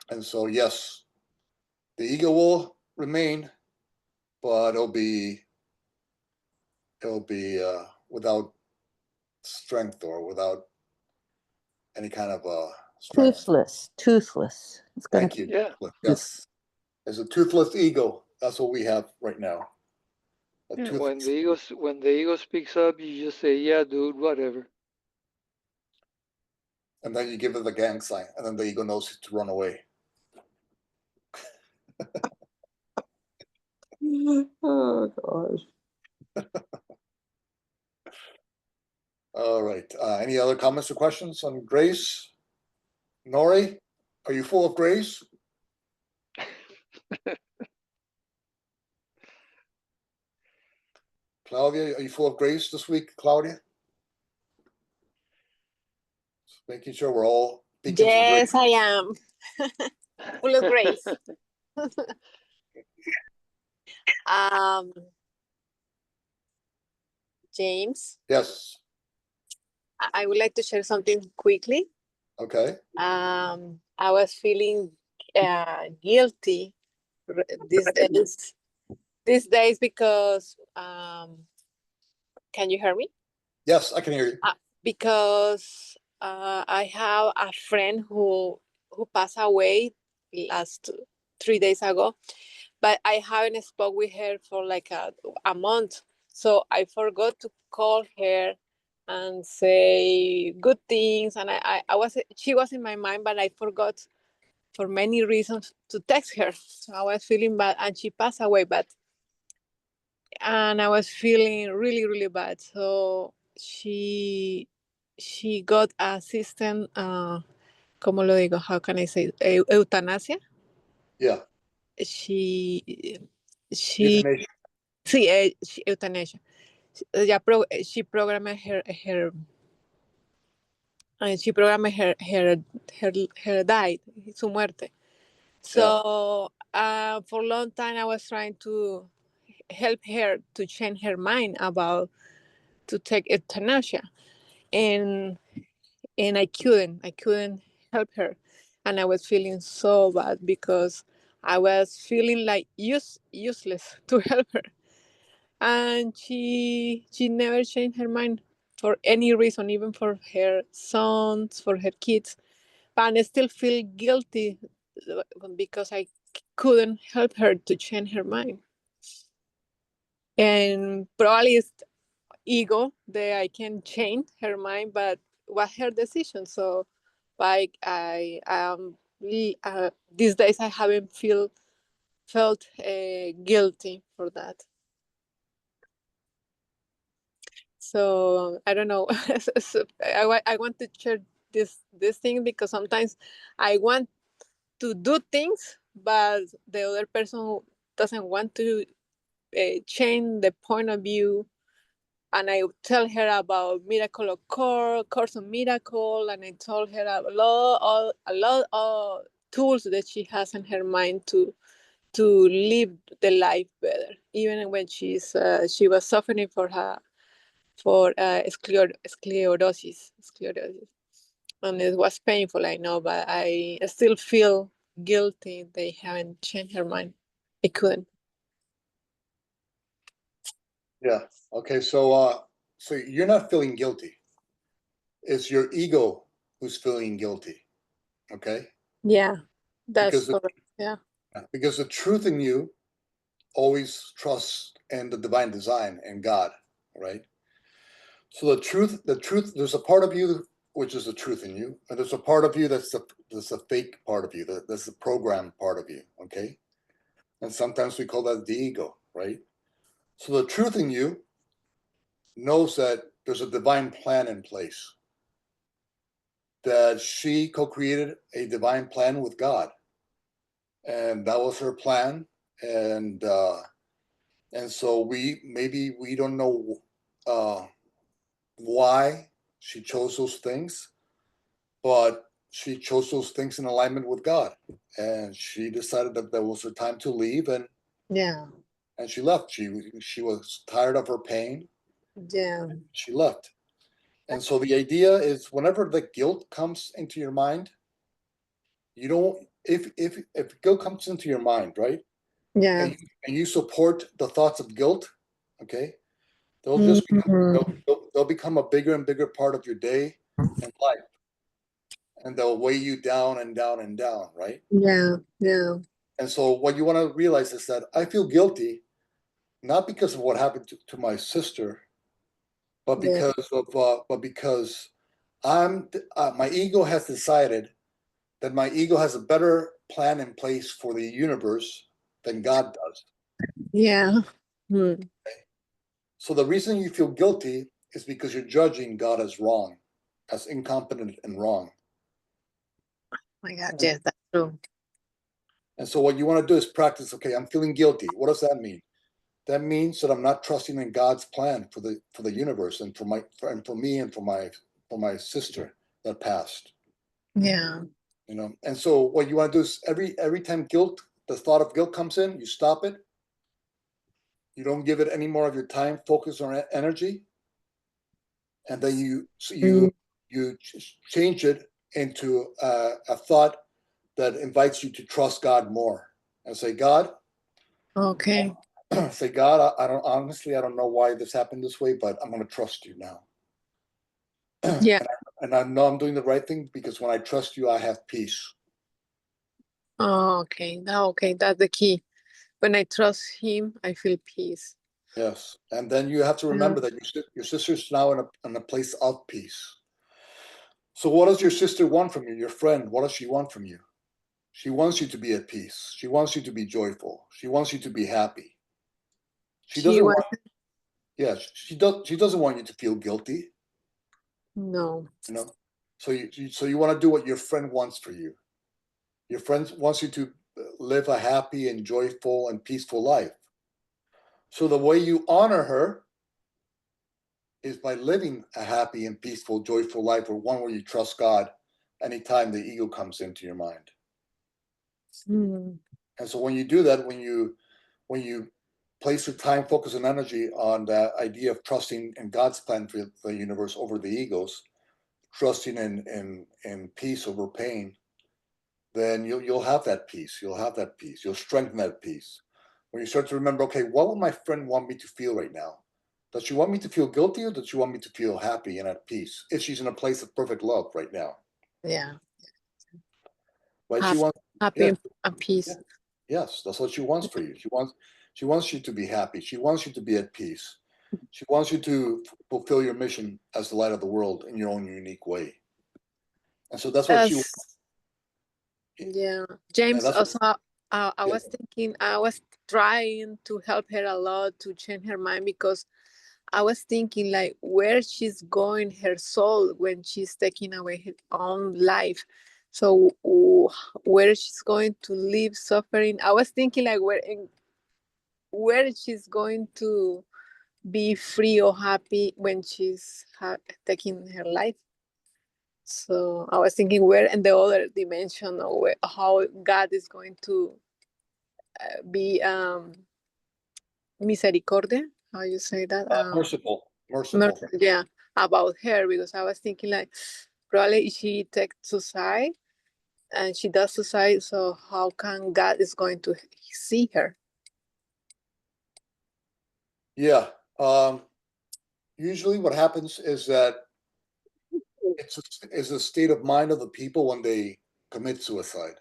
And so, yes, the ego will remain, but it'll be without strength or without any kind of strength. Toothless. It's gonna Thank you. Yeah. Yes, it's a toothless ego. That's what we have right now. Yeah, when the ego speaks up, you just say, yeah, dude, whatever. And then you give it the gang sign, and then the ego knows to run away. Oh gosh. All right. Any other comments or questions on grace? Nori, are you full of grace? Claudia, are you full of grace this week, Claudia? Just making sure we're all beacons of grace. Yes, I am. Full of grace. um, James, Yes. I would like to share something quickly. Okay. I was feeling guilty these days. These days because can you hear me? Yes, I can hear you. Because I have a friend who passed away last 3 days ago, but I haven't spoke with her for like a month. So I forgot to call her and say good things. And she was in my mind, but I forgot for many reasons to text her. So I was feeling bad, and she passed away, and I was feeling really, really bad. So she got a system, ¿cómo lo digo? How can I say? Eutanasia. Yeah. She Euthanasia. sí, euthanasia. She programmed her died, su muerte. So for a long time I was trying to help her to change her mind about to take euthanasia, and I couldn't help her, and I was feeling so bad because I was feeling like useless to help her, and she never changed her mind for any reason, even for her sons, for her kids. But I still feel guilty because I couldn't help her to change her mind, and probably it's ego that I can change her mind, but was her decision. So like these days I haven't felt guilty for that. So I don't know. So I want to share this thing because sometimes I want to do things, but the other person doesn't want to change the point of view. And I tell her about Miracle of Course of Miracle, and I told her a lot of tools that she has in her mind to live the life better, even when she was suffering for sclerosis, and it was painful, I know, but I still feel guilty they haven't changed her mind. I couldn't. Yeah. Okay. So you're not feeling guilty. It's your ego who's feeling guilty. Okay. Yeah, that's Because correct. Yeah. the truth in you always trusts in the divine design and God, right? So the truth, there's a part of you which is the truth in you, and there's a part of you that's the fake part of you, that's the program part of you, okay? And sometimes we call that the ego, right? So the truth in you knows that there's a divine plan in place, that she co-created a divine plan with God, and that was her plan, and so we don't know uh, why she chose those things, but she chose those things in alignment with God, and she decided that that was her time to leave, Yeah. and she left. She was tired of her pain. Yeah. She left, and so the idea is whenever the guilt comes into your mind, you don't. If guilt comes into your mind, right, Yeah. and you support the thoughts of guilt, okay, Mhm. they'll become a bigger and bigger part of your day and life, and they'll weigh you down and down and down, right? Yeah. Yeah. And so what you want to realize is that I feel guilty not because of what happened to my sister, but Yeah. because my ego has decided that my ego has a better plan in place for the universe than God does. Yeah. Hmm. So the reason you feel guilty is because you're judging God as wrong, as incompetent and wrong. My God. Yes, that's true. And so what you want to do is practice, okay, I'm feeling guilty. What does that mean? That means that I'm not trusting in God's plan for the universe and for me and for my sister that passed. Yeah. You know, and so what you want to do is every time the thought of guilt comes in, you stop it. You don't give it any more of your time, focus, or energy, and then Mm. you change it into a thought that invites you to trust God more and say, God, Okay. say God, I don't honestly, I don't know why this happened this way, but I'm going to trust you now. Yeah. And I know I'm doing the right thing because when I trust you, I have peace. Oh, okay. Now, okay. That's the key. When I trust him, I feel peace. Yes, and then you have to remember that your sister's now in a place of peace. So, what does your sister want from you? Your friend, what does she want from you? She wants you to be at peace. She wants you to be joyful. She wants you to be happy. She She doesn't was want, yeah, she doesn't want you to feel guilty. no. You know, so you want to do what your friend wants for you. Your friend wants you to live a happy and joyful and peaceful life. So the way you honor her is by living a happy and peaceful, joyful life, or one where you trust God anytime the ego comes into your mind. Mm. And so when you do that, when you place your time, focus, and energy on the idea of trusting in God's plan for the universe over the egos, trusting in peace over pain, then you'll have that peace. You'll have that peace. You'll strengthen that peace. When you start to remember, okay, what would my friend want me to feel right now? Does she want me to feel guilty or does she want me to feel happy and at peace? If she's in a place of perfect love right now, Yeah. right? She Happy, wants, happy yes, and peace. yes, yes, that's what she wants for you. She wants you to be happy. She wants you to be at peace. She wants you to fulfill your mission as the light of the world in your own unique way. And so that's what she, As yeah, and James that's what, also. I yeah. was thinking. I was trying to help her a lot to change her mind because I was thinking like where she's going, her soul when she's taking away her own life. So where she's going to live suffering. I was thinking like where she's going to be free or happy when she's taking her life. So I was thinking where in the other dimension or how God is going to be misericordia. How you say that? Merciful, merciful. Yeah, about her because I was thinking like probably she takes suicide and she does suicide. So how can God is going to see her? Yeah, Usually what happens is that it's a state of mind of the people when they commit suicide.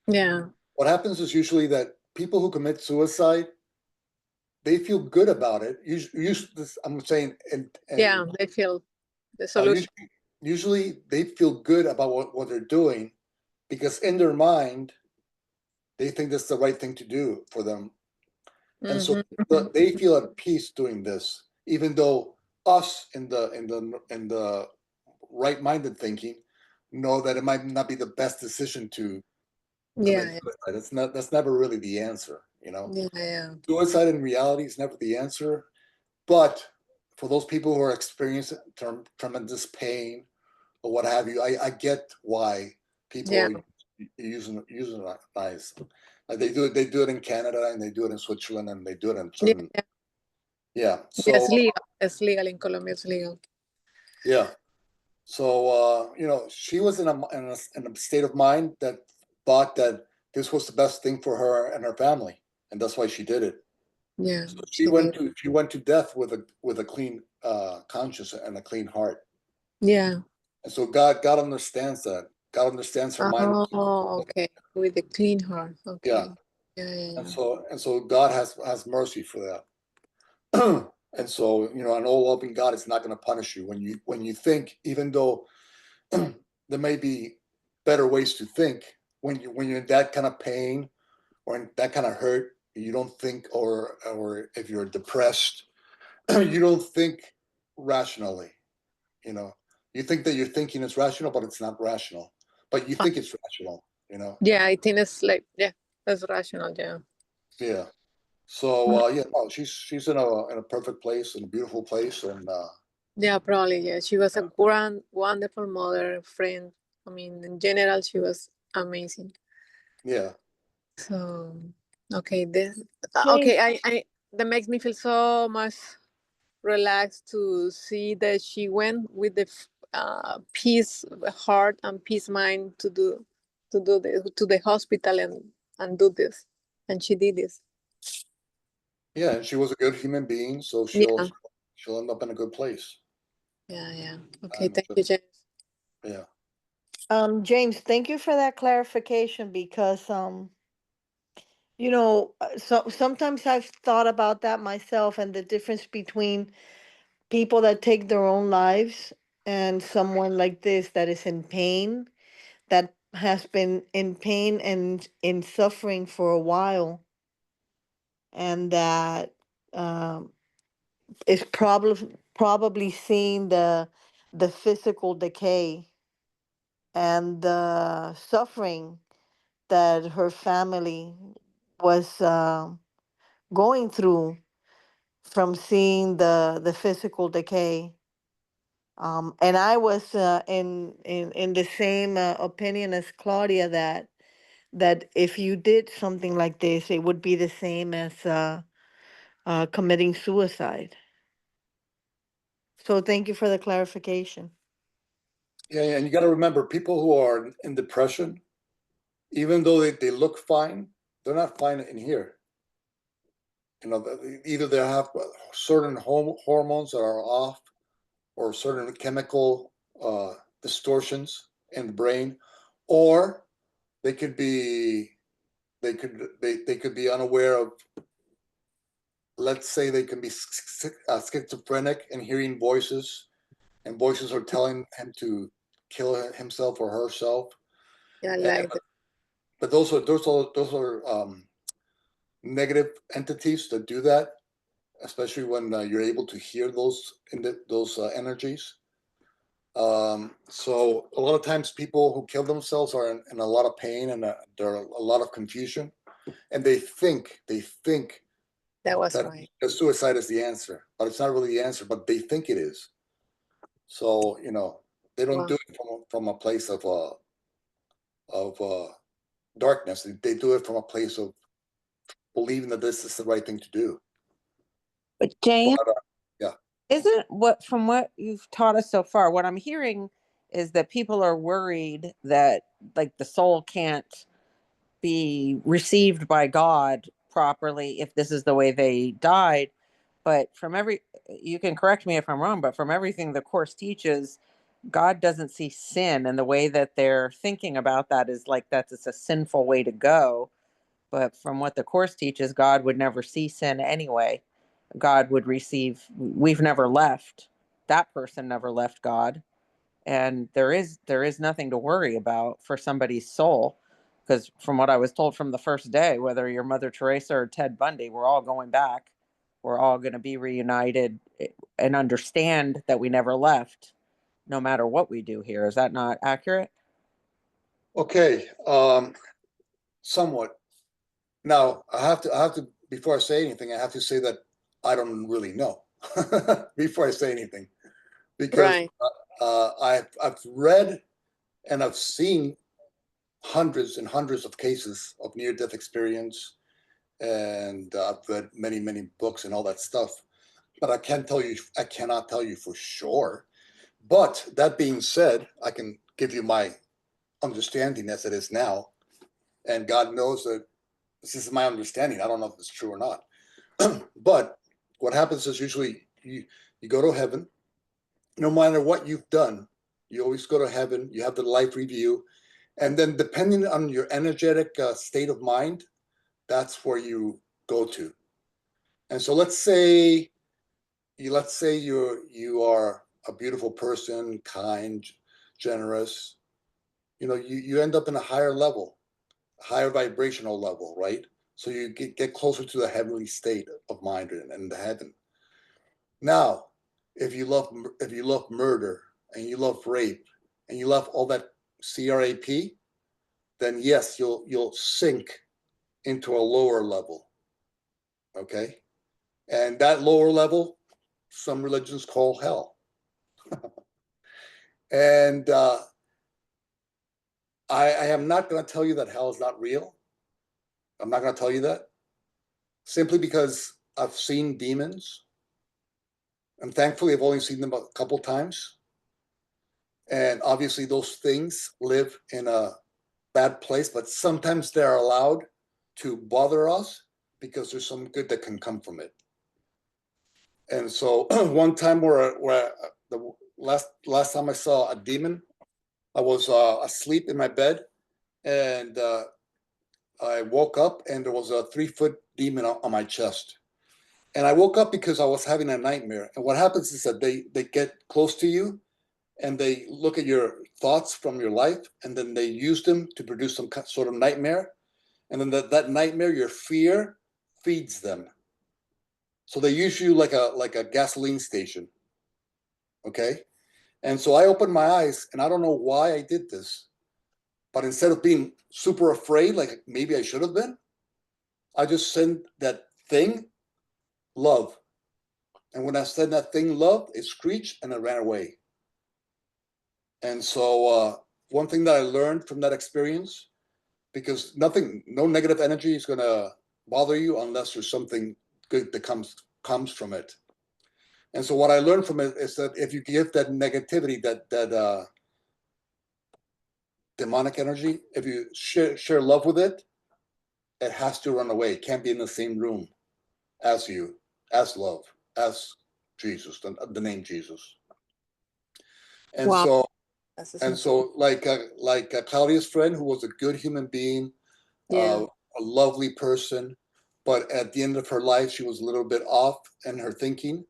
Yeah. What happens is usually that people who commit suicide, they feel good about it. I'm saying, Yeah. They feel the solution. usually they feel good about what they're doing because in their mind, they think that's the right thing to do for them. And so they feel at peace doing this, even though us in the right-minded thinking know that it might not be the best decision to commit Yeah. suicide. That's never really the answer, you know. Yeah. Yeah. Suicide in reality is never the answer, but for those people who are experiencing tremendous pain or what have you, I get why people Yeah. using knives. Like they do it in Canada and they do it in Switzerland and they do it in Yeah. certain Yeah. yeah. Yeah, it's So legal. It's legal in Colombia. It's legal. yeah. So you know, she was in a state of mind that thought that this was the best thing for her and her family, and that's why she did it. Yeah. So She did. she went to death with a clean conscience and a clean heart. Yeah. And so God understands that. God understands her mind. Oh, okay. With a clean heart. Yeah. Okay. Yeah. Yeah. And Yeah. so God has mercy for that. And so, you know, an all loving God is not going to punish you when you think, even though there may be better ways to think, when you're in that kind of pain or in that kind of hurt, you don't think, or if you're depressed, you don't think rationally. You know, you think that your thinking is rational, but it's not rational. But you Ah, think it's rational. You know, yeah. I think it's like, yeah, that's rational. Yeah. yeah. So Mm, yeah, no, she's in a perfect place, in a beautiful place, and yeah, probably. Yeah. She was a grand, wonderful mother, friend. I mean, in general, she was amazing. yeah, So, okay. This, James, okay. That makes me feel so much relaxed to see that she went with the peace heart and peace mind to do this to the hospital and do this, and she did this. yeah. And she was a good human being, so Yeah, she'll end up in a good place. yeah, yeah. Okay, And thank you, James. yeah, James, thank you for that clarification because so sometimes I've thought about that myself and the difference between people that take their own lives and someone like this that is in pain, that has been in pain and in suffering for a while, and that um, is probably seeing the physical decay and the suffering that her family was going through from seeing the physical decay. And I was in the same opinion as Claudia, that if you did something like this, it would be the same as committing suicide. So thank you for the clarification. yeah. And you got to remember, people who are in depression, even though they look fine, they're not fine in here. You know, either they have certain hormones that are off, or certain chemical distortions in the brain, or they could be they could be unaware of. Let's say they can be schizophrenic and hearing voices, and voices are telling him to kill himself or herself. Yeah, I And, like that. but those are negative entities that do that, especially when you're able to hear those energies. So a lot of times people who kill themselves are in a lot of pain, and there are a lot of confusion, and they think That was that right. suicide is the answer, but it's not really the answer, but they think it is. So, you know, they don't do Wow. it from a place of darkness. They do it from a place of believing that this is the right thing to do. But James, But yeah, isn't what from what you've taught us so far, what I'm hearing is that people are worried that like the soul can't be received by God properly if this is the way they died. But you can correct me if I'm wrong, but from everything the Course teaches, God doesn't see sin, and the way that they're thinking about that is like that it's a sinful way to go. But from what the Course teaches, God would never see sin anyway. God would we've never left. That person never left God. And there is nothing to worry about for somebody's soul. Because from what I was told from the first day, whether you're Mother Teresa or Ted Bundy, we're all going back. We're all going to be reunited and understand that we never left, no matter what we do here. Is that not accurate? Okay, somewhat. Now, I have to, before I say anything, I have to say that I don't really know before I say anything, because Right. I've read and I've seen hundreds and hundreds of cases of near-death experience, and I've read many, many books and all that stuff. But I cannot tell you for sure. But that being said, I can give you my understanding as it is now, and God knows that this is my understanding. I don't know if it's true or not. But what happens is usually you go to heaven. No matter what you've done, you always go to heaven. You have the life review, and then depending on your energetic state of mind, that's where you go to. And so let's say you are a beautiful person, kind, generous. You know, you end up in a higher level, higher vibrational level, right? So you get closer to the heavenly state of mind and the heaven. Now, if you love murder and you love rape and you love all that CRAP, then yes, you'll sink into a lower level. Okay, and that lower level, some religions call hell. And I am not going to tell you that hell is not real. I'm not going to tell you that, simply because I've seen demons, and thankfully I've only seen them a couple times. And obviously those things live in a bad place, but sometimes they're allowed to bother us because there's some good that can come from it. And so one time where the last time I saw a demon, I was asleep in my bed, and I woke up and there was a 3-foot demon on my chest. And I woke up because I was having a nightmare. And what happens is that they get close to you and they look at your thoughts from your life, and then they use them to produce some sort of nightmare. And then that nightmare, your fear, feeds them. So they use you like a gasoline station. Okay. And so I opened my eyes, and I don't know why I did this, but instead of being super afraid, like maybe I should have been, I just sent that thing love. And when I said that thing love, it screeched and it ran away. And so one thing that I learned from that experience, because no negative energy is going to bother you unless there's something good that comes from it. And so what I learned from it is that if you give that negativity, that demonic energy, if you share love with it, it has to run away. It can't be in the same room as you, as love, as Jesus, the name Jesus. And Wow. so That's and so like Claudia's friend, who was a good human being, yeah. a lovely person, but at the end of her life, she was a little bit off in her thinking.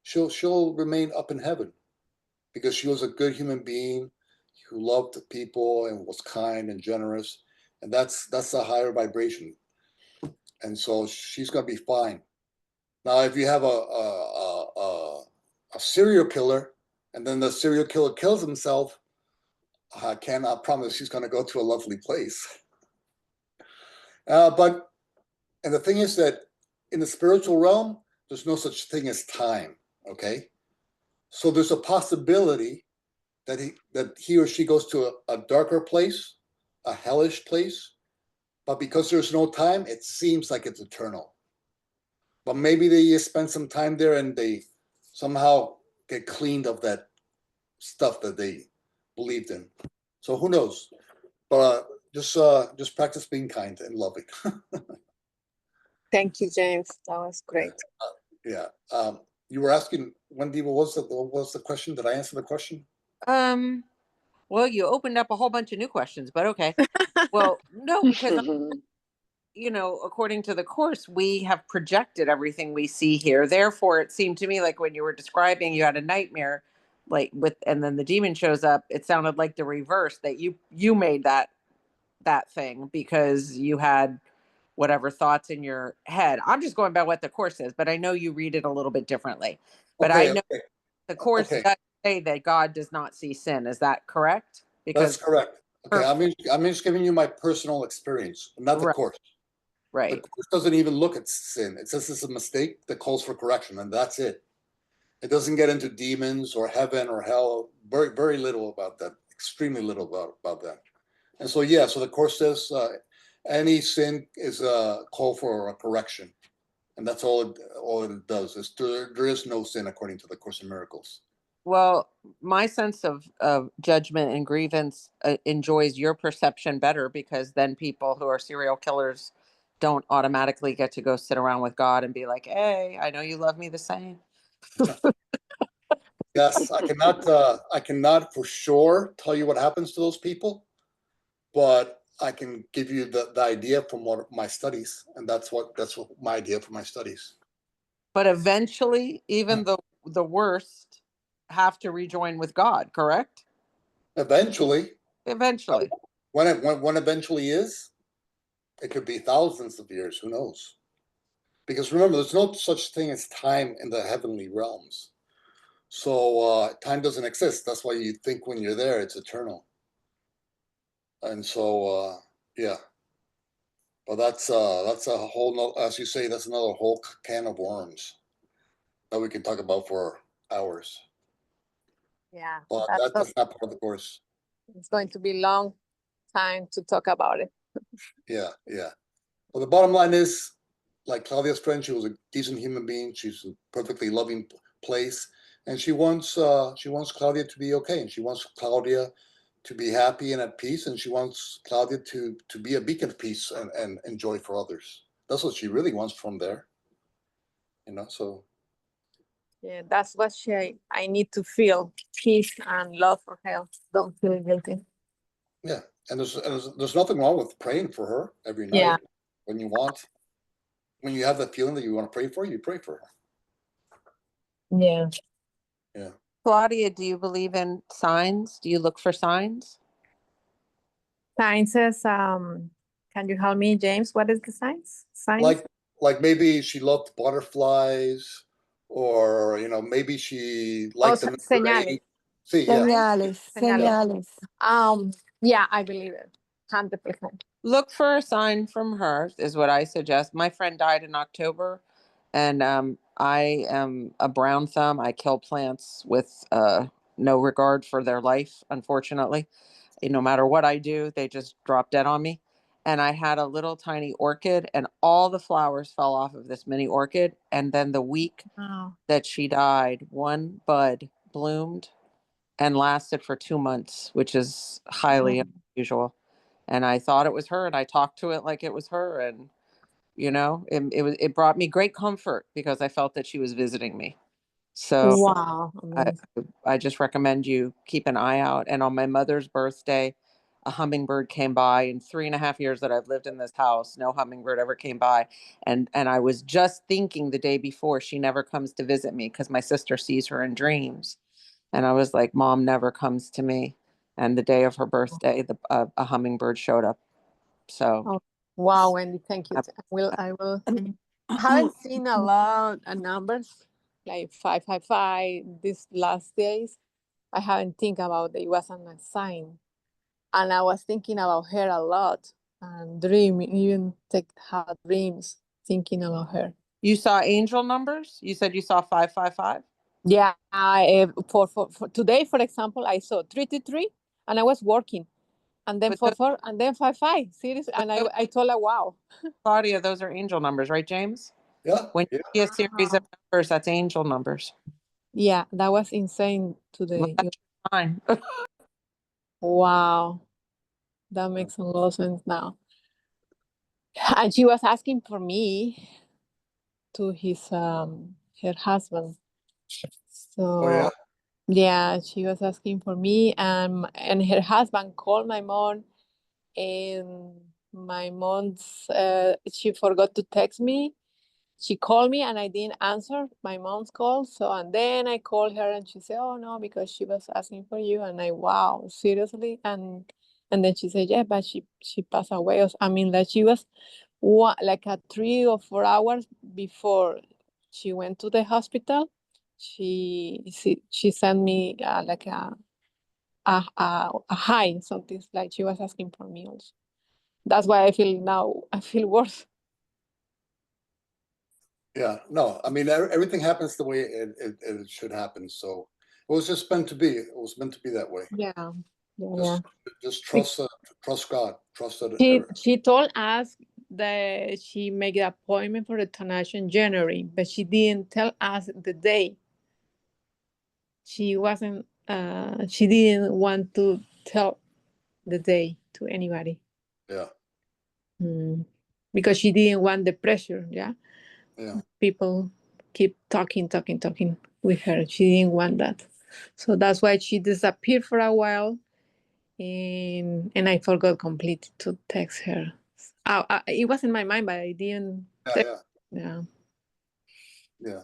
She'll remain up in heaven because she was a good human being who loved people and was kind and generous, and that's a higher vibration, and so she's going to be fine. Now, if you have a serial killer, and then the serial killer kills himself, I cannot promise she's going to go to a lovely place. But and the thing is that in the spiritual realm, there's no such thing as time. Okay, so there's a possibility that he or she goes to a darker place, a hellish place, but because there's no time, it seems like it's eternal. But maybe they spend some time there and they somehow get cleaned of that stuff that they believed in. So who knows? But just practice being kind and loving. Thank you, James. That was great. Yeah. You were asking, Wendy, what was the question? Did I answer the question? Well, you opened up a whole bunch of new questions, but okay. Well, no, because according to the course, we have projected everything we see here. Therefore, it seemed to me like when you were describing you had a nightmare, and then the demon shows up, it sounded like the reverse, that you made that thing because you had whatever thoughts in your head. I'm just going by what the course says, but I know you read it a little bit differently. But I Okay, know okay, the course okay. does say that God does not see sin. Is that correct? That's Because correct. Okay, perfect. I'm just giving you my personal experience, not the Right, course. The right. course doesn't even look at sin. It says it's a mistake that calls for correction, and that's it. It doesn't get into demons or heaven or hell. Very, very little about that. Extremely little about that. And so, yeah, so the course says any sin is a call for a correction, and that's all it does. There is no sin according to the Course in Miracles. Well, my sense of judgment and grievance enjoys your perception better, because then people who are serial killers don't automatically get to go sit around with God and be like, "Hey, I know you love me the same." Yes, I cannot for sure tell you what happens to those people, but I can give you the idea from what my studies, and that's what my idea for my studies. But eventually, even the worst have to rejoin with God, correct? Eventually, Eventually. when eventually is, it could be thousands of years. Who knows? Because remember, there's no such thing as time in the heavenly realms. So time doesn't exist. That's why you think when you're there, it's eternal. And so, yeah. But that's a whole, as you say, that's another whole can of worms that we can talk about for hours. Yeah, But that's that's not part of the course. it's going to be long time to talk about it. Yeah, yeah. Well, the bottom line is, like Claudia's friend, she was a decent human being. She's a perfectly loving place, and she wants Claudia to be okay, and she wants Claudia to be happy and at peace, and she wants Claudia to be a beacon of peace and joy for others. That's what she really wants from there, So Yeah, that's what I need to feel peace and love for her. Don't feel guilty. yeah, and there's nothing wrong with praying for her every night Yeah. when you have that feeling that you want to pray for her, you pray for her. Yeah. Yeah. Claudia, do you believe in signs? Do you look for signs? Sciences, can you help me, James? What is the science? Science? Like maybe she loved butterflies, or maybe she liked the number Señales. 8. See, yeah. Señales, Señales. señales. Yeah, I believe it. 100%. Look for a sign from her is what I suggest. My friend died in October, and I am a brown thumb. I kill plants with no regard for their life, unfortunately. No matter what I do, they just drop dead on me. And I had a little tiny orchid, and all the flowers fell off of this mini orchid. And then the week Wow. that she died, one bud bloomed and lasted for 2 months, which is highly unusual. And I thought it was her, and I talked to it like it was her, and it brought me great comfort because I felt that she was visiting me. So Wow. I, Amazing. I just recommend you keep an eye out. And on my mother's birthday, a hummingbird came by. In 3.5 years that I've lived in this house, no hummingbird ever came by. And I was just thinking the day before, she never comes to visit me because my sister sees her in dreams. And I was like, Mom never comes to me. And the day of her birthday, a hummingbird showed up. So Oh, wow, Wendy, thank you. I will. I haven't seen a lot of numbers like 555 these last days. I haven't think about it. It wasn't a sign. And I was thinking about her a lot and even had dreams thinking about her. you saw angel numbers? You said you saw 555? Yeah, for today, for example, I saw 323 and I was working. And then But 4 and then 55. Serious. And I told her, wow. Claudia, those are angel numbers, right, James? Yeah. When you see a series of numbers, that's angel numbers. Yeah, that was insane Well, today. that's fine. Wow. That makes a lot of sense now. And she was asking for me to his her husband. So Oh yeah. yeah, she was asking for me, and her husband called my mom, and my mom's she forgot to text me. She called me and I didn't answer my mom's call. So and then I called her and she said, "Oh no, because she was asking for you." And I, wow, seriously? And then she said, "Yeah, but she passed away." I mean, like she was like a 3 or 4 hours before she went to the hospital. She sent me like a hi, something like she was asking for me also. That's why I feel worse. Yeah, no, I mean everything happens the way it should happen. So it was just meant to be. It was meant to be that way. Yeah, yeah, yeah. Just trust God. Trust that. She told us that she made an appointment for euthanasia in January, but she didn't tell us the day. She wasn't. She didn't want to tell the day to anybody. Yeah. Because she didn't want the pressure. Yeah. Yeah. People keep talking with her. She didn't want that, so that's why she disappeared for a while, and I forgot completely to text her. It was in my mind, but I didn't. Yeah. Yeah. Yeah.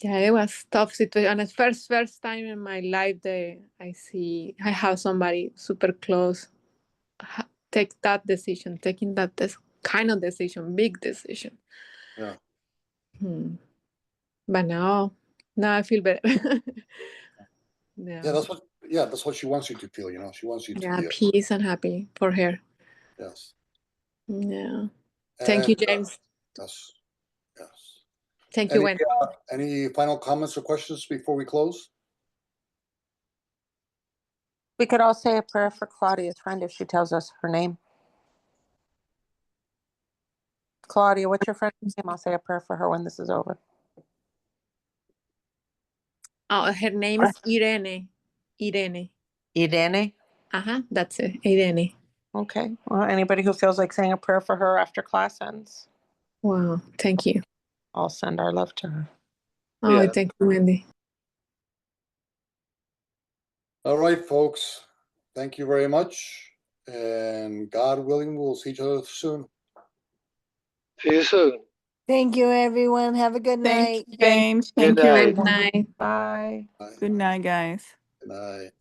Yeah, it was tough situation. And it's first time in my life that I have somebody super close take that decision, taking that kind of decision, big decision. Yeah. But now I feel better. Yeah, that's what she wants you to feel, you know. She wants you to be peace and happy for her. Yes. Yeah. Thank you, James. Yes. Yes. Thank you, Wendy. Any final comments or questions before we close? We could all say a prayer for Claudia's friend if she tells us her name. Claudia, what's your friend's name? I'll say a prayer for her when this is over. Oh, her name is Irene. Irene. Irene? That's it. Irene. Okay. Well, anybody who feels like saying a prayer for her after class ends. Wow. Thank you. I'll send our love to her. Oh, yeah. Thank you, Wendy. All right, folks. Thank you very much. And God willing, we'll see each other soon. See you soon. Thank you, everyone. Have a good night. Thanks, James. Good Thank you, night. everyone. Bye. Bye. Good night, guys. Good night.